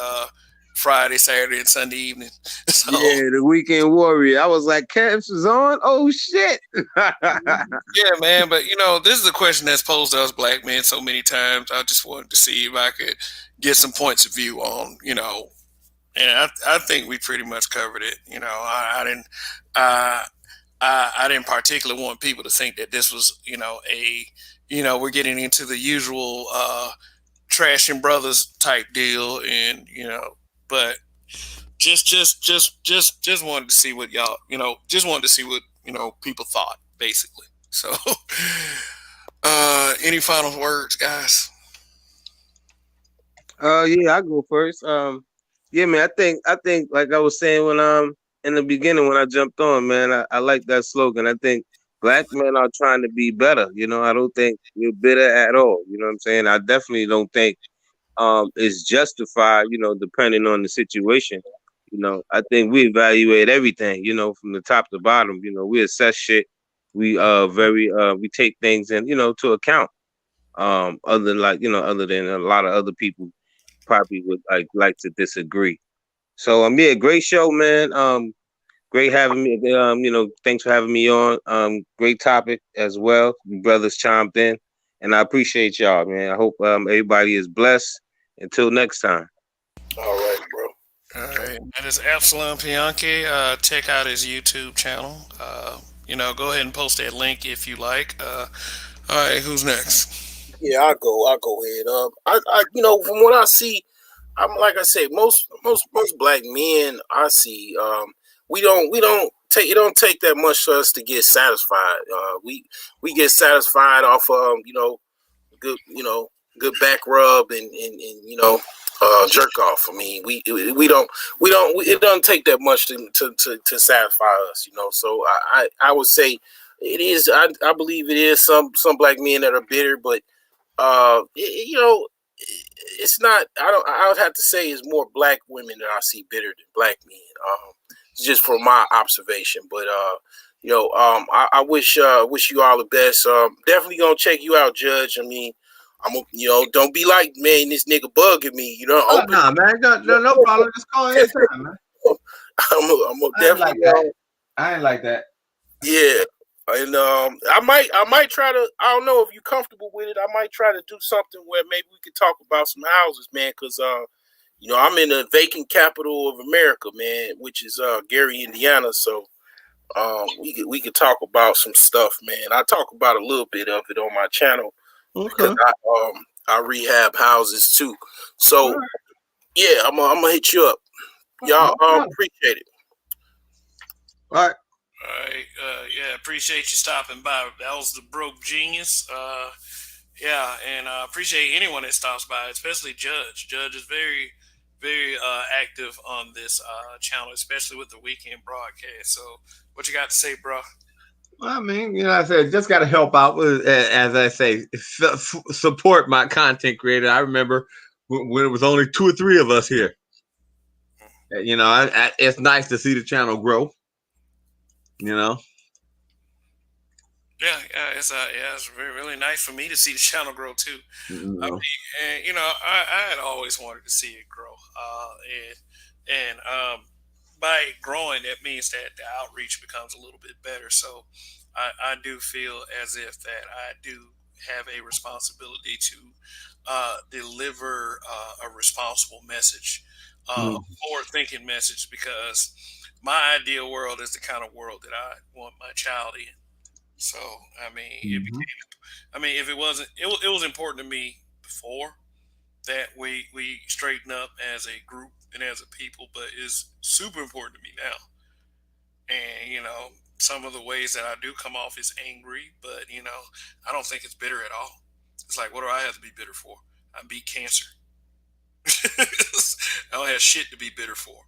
Friday, Saturday, and Sunday evening. So Yeah, the weekend warrior. I was like, Camps is on. Oh shit. yeah, man. But this is a question that's posed to us black men so many times. I just wanted to see if I could get some points of view on, and I think we pretty much covered it. I didn't. I didn't particularly want people to think that this was, we're getting into the usual trashing brothers type deal, and but just wanted to see what y'all, just wanted to see what people thought, basically. So, any final words, guys? Yeah, I go first. Yeah, man. I think like I was saying when in the beginning when I jumped on, man, I like that slogan. I think black men are trying to be better. I don't think we're bitter at all. You know what I'm saying? I definitely don't think it's justified. Depending on the situation. I think we evaluate everything. From the top to bottom. We assess shit. We we take things in to account. Other than a lot of other people probably would like to disagree. So yeah, great show, man. Great having me. Thanks for having me on. Great topic as well. You brothers chimed in, and I appreciate y'all, man. I hope everybody is blessed. Until next time. all right, bro. All right, that is Epsilon Bianchi. Check out his YouTube channel. Go ahead and post that link if you like. All right, who's next? Yeah, I'll go ahead. From what I see, I'm like I said, most black men I see, we don't take it don't take that much for us to get satisfied. We get satisfied off good good back rub and jerk off. I mean, it doesn't take that much to satisfy us. So I would say it is. I believe it is some black men that are bitter, but it's not. I would have to say it's more black women that I see bitter than black men. Just from my observation, but I wish you all the best. Definitely gonna check you out, Judge. I mean, don't be like, man, this nigga bugging me. You don't Oh open. no, man, no problem. Just call anytime, man. I'm gonna I ain't like definitely. that. I ain't like that. Yeah, and I might try to. I don't know if you're comfortable with it. I might try to do something where maybe we could talk about some houses, man. Because I'm in the vacant capital of America, man, which is Gary, Indiana. So we could talk about some stuff, man. I talk about a little bit of it on my channel because Okay. I rehab houses too. All So right. yeah, I'm gonna hit you up. Y'all No problem. appreciate it. All right. All right. Yeah, appreciate you stopping by. That was the Broke Genius. Yeah, and appreciate anyone that stops by, especially Judge. Judge is very, very active on this channel, especially with the weekend broadcast. So, what you got to say, bro? Well, I mean, I said just got to help out with, as I say, support my content creator. I remember when it was only 2 or 3 of us here. It's nice to see the channel grow. You know. Yeah, it's really nice for me to see the channel grow too. You I know. mean, and I had always wanted to see it grow, and by it growing, that means that the outreach becomes a little bit better. So, I do feel as if that I do have a responsibility to deliver a responsible message, a Mm. forward-thinking message, because my ideal world is the kind of world that I want my child in. So, I mean, Mhm. if it wasn't, it was important to me before that we straighten up as a group and as a people, but it's super important to me now. And some of the ways that I do come off is angry, but I don't think it's bitter at all. It's like, what do I have to be bitter for? I beat cancer. I don't have shit to be bitter for,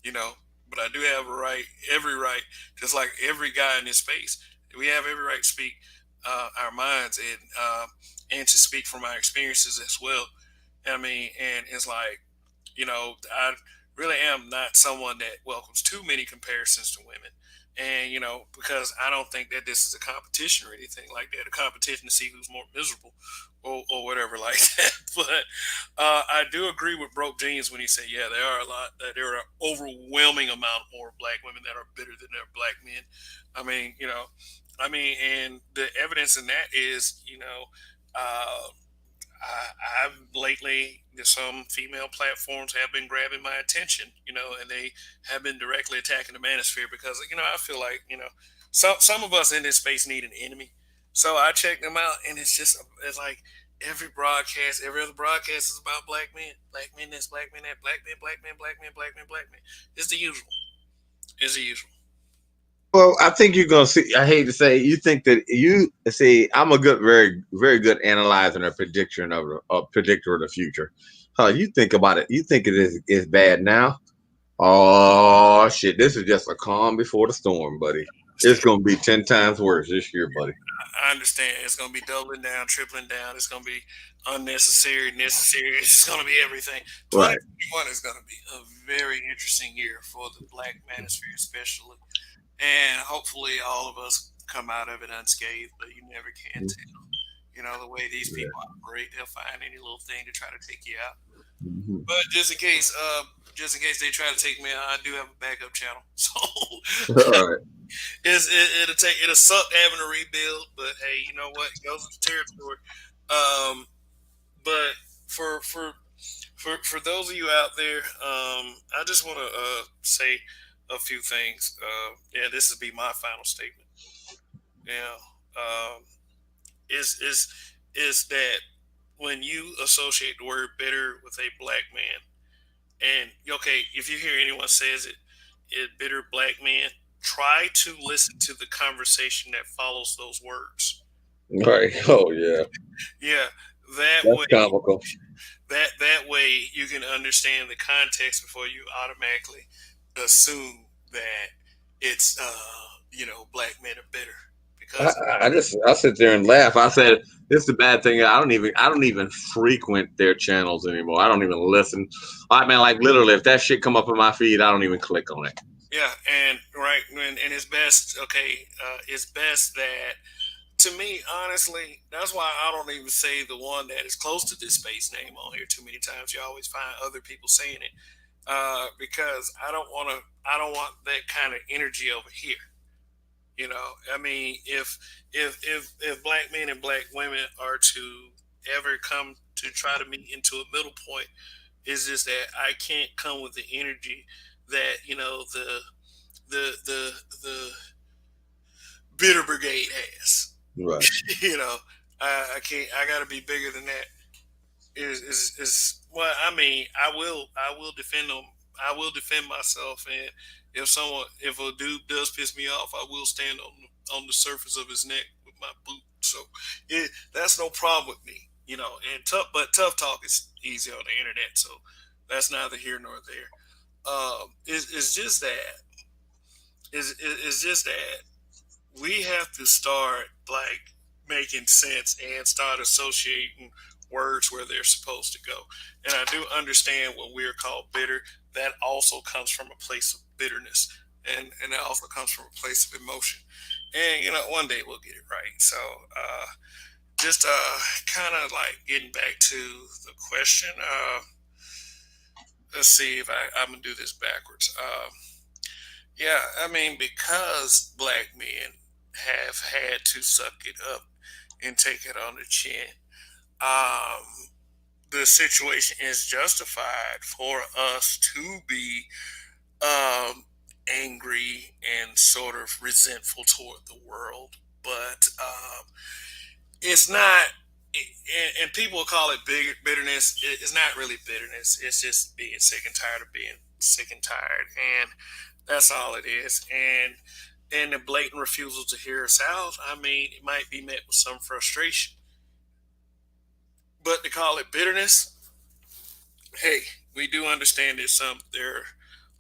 you know. But I do have a right, every right, just like every guy in this space. We have every right to speak our minds and to speak from our experiences as well. I mean, and it's like, I really am not someone that welcomes too many comparisons to women. And, because I don't think that this is a competition or anything like that, a competition to see who's more miserable or whatever like that. But I do agree with Broke Jeans when he said, yeah, there are an overwhelming amount more black women that are bitter than there are black men. I mean, and the evidence in that is, uh, I've lately, some female platforms have been grabbing my attention, and they have been directly attacking the manosphere because, I feel like, some of us in this space need an enemy. So I check them out, and it's like every other broadcast is about black men this, black men that, black men, black men, black men, black men, black men. It's the usual. It's the usual. Well, I think you're gonna see. I hate to say, you think that you see. I'm a good, very, very good analyzer and a predictor of the future. You think about it. You think it is bad now. Oh shit! This is just a calm before the storm, buddy. It's gonna be 10 times worse this year, buddy. I understand. It's going to be doubling down, tripling down. It's going to be unnecessary, necessary. It's just going to be everything. Right. 2021 is going to be a very interesting year for the black manosphere, especially. And hopefully, all of us come out of it unscathed, but you never can tell. The way these Yeah. people operate, they'll find any little thing to try to take you out. Mhm. But just in case they try to take me out, I do have a backup channel. So All right. it'll suck having to rebuild, but hey, you know what? It goes with the territory. But for for for those of you out there, I just want to say a few things. Yeah, this will be my final statement. Yeah, is is that when you associate the word bitter with a black man, and okay, if you hear anyone says it bitter black man, try to listen to the conversation that follows those words. Right. Oh yeah. Yeah, that That's way comical. that way you can understand the context before you automatically assume that it's black men are bitter I, because I sit there and laugh. I said this is the bad thing. I don't even frequent their channels anymore. I don't even listen. I mean, like literally, if that shit come up in my feed, I don't even click on it. Yeah, and right, and it's best. Okay, it's best that to me, honestly, that's why I don't even say the one that is close to this space name on here too many times. You always find other people saying it because I don't want to. I don't want that kind of energy over here. You know, I mean, if black men and black women are to ever come to try to meet into a middle point, is just that I can't come with the energy that the bitter brigade has. Right. You know, I can't. I got to be bigger than that. Is well, I mean, I will defend them. I will defend myself, and if a dude does piss me off, I will stand on the surface of his neck with my boot. So that's no problem with me, you know. And tough talk is easy on the internet, so that's neither here nor there. It's just that it's just that we have to start like making sense and start associating words where they're supposed to go. And I do understand when we're called bitter, that also comes from a place of bitterness. And that also comes from a place of emotion. And you know, one day we'll get it right. So just kind of like getting back to the question. Let's see if I'm gonna do this backwards. Yeah, I mean, because black men have had to suck it up and take it on the chin, um, the situation is justified for us to be um, angry and sort of resentful toward the world. But it's not, and people call it bitterness. It's not really bitterness. It's just being sick and tired of being sick and tired. And that's all it is. And the blatant refusal to hear us out, I mean, it might be met with some frustration. But to call it bitterness, hey, we do understand there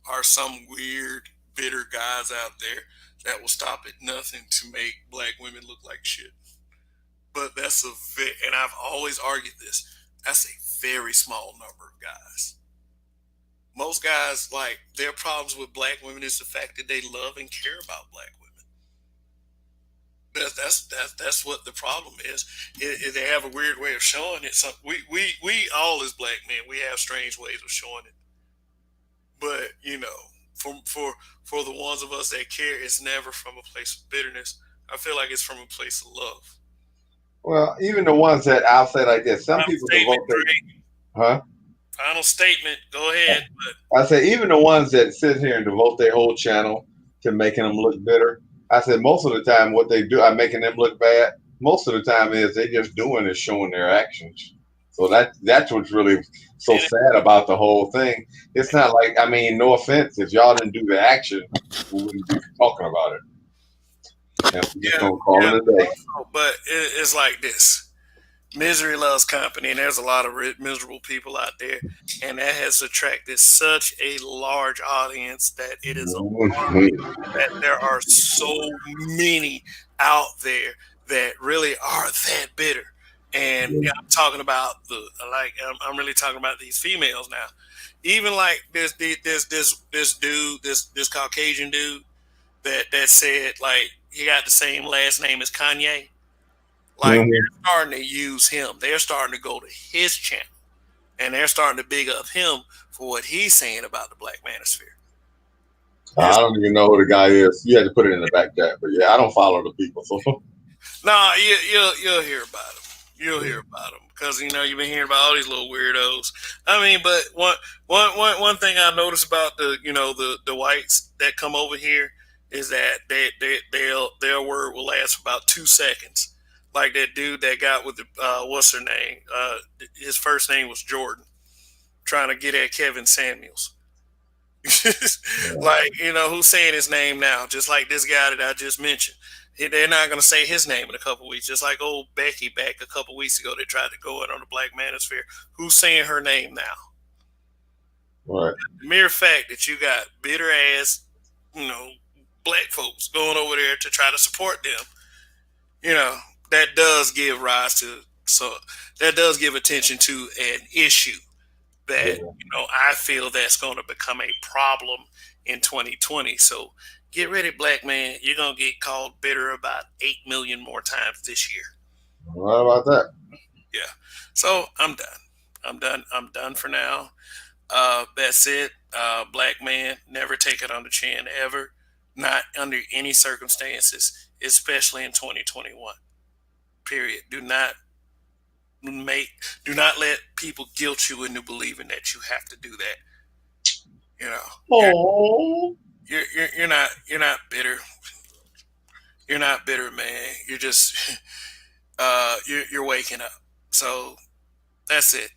are some weird, bitter guys out there that will stop at nothing to make black women look like shit. But and I've always argued this. That's a very small number of guys. Most guys, like their problems with black women is the fact that they love and care about black women. That's what the problem is. They have a weird way of showing it. So we all as black men, we have strange ways of showing it. But you know, for the ones of us that care, it's never from a place of bitterness. I feel like it's from a place of love. Well, even the ones that I'll say like this, some Final people statement, devote their, Drake. huh? Final statement. Go ahead. I say even the ones that sit here and devote their whole channel to making them look bitter. I said most of the time what they do, I'm making them look bad. Most of the time is they just doing is showing their actions. So that's what's really so And sad about the whole thing. It's not like, I mean, no offense, if y'all didn't do the action, we wouldn't be talking about it. And we're just yeah, gonna call yeah. it a day. But it's like this. Misery loves company, and there's a lot of miserable people out there, and that has attracted such a large audience that it is alarming Mhm. that there are so many out there that really are that bitter. And yeah, I'm talking about I'm really talking about these females now. Even like this dude, this Caucasian dude that said like he got the same last name as Kanye. Like Mhm. they're starting to use him. They're starting to go to his channel and they're starting to big up him for what he's saying about the Black Manosphere. I It's don't even know who the guy is. You had to put it in the back chat, but yeah, I don't follow the people. So nah, you'll hear about him. You'll hear about him because you know you've been hearing about all these little weirdos. I mean, but one thing I noticed about the whites that come over here is that their word will last for about 2 seconds. Like that dude that got with the what's her name? His first name was Jordan, trying to get at Kevin Samuels. Like who's saying his name now? Just like this guy that I just mentioned. They're not going to say his name in a couple weeks. Just like old Becky back a couple weeks ago, they tried to go in on the Black Manosphere. Who's saying her name now? right. The mere fact that you got bitter ass, you know, black folks going over there to try to support them, you know, that does give rise to that does give attention to an issue that Yeah. I feel that's going to become a problem in 2020. So get ready, black man. You're gonna get called bitter about 8 million more times this year. What about that? Yeah. So I'm done. I'm done for now. That's it. Black man, never take it on the chin ever. Not under any circumstances, especially in 2021. Period. Make do not let people guilt you into believing that you have to do that. You know, Oh, you're not bitter. You're not bitter, man. You're just you're waking up. So that's it.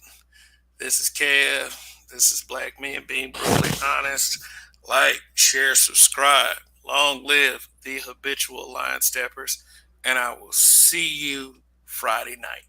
This is Kev. This is Black Men being brutally honest. Like, share, subscribe. Long live the habitual line steppers, and I will see you Friday night.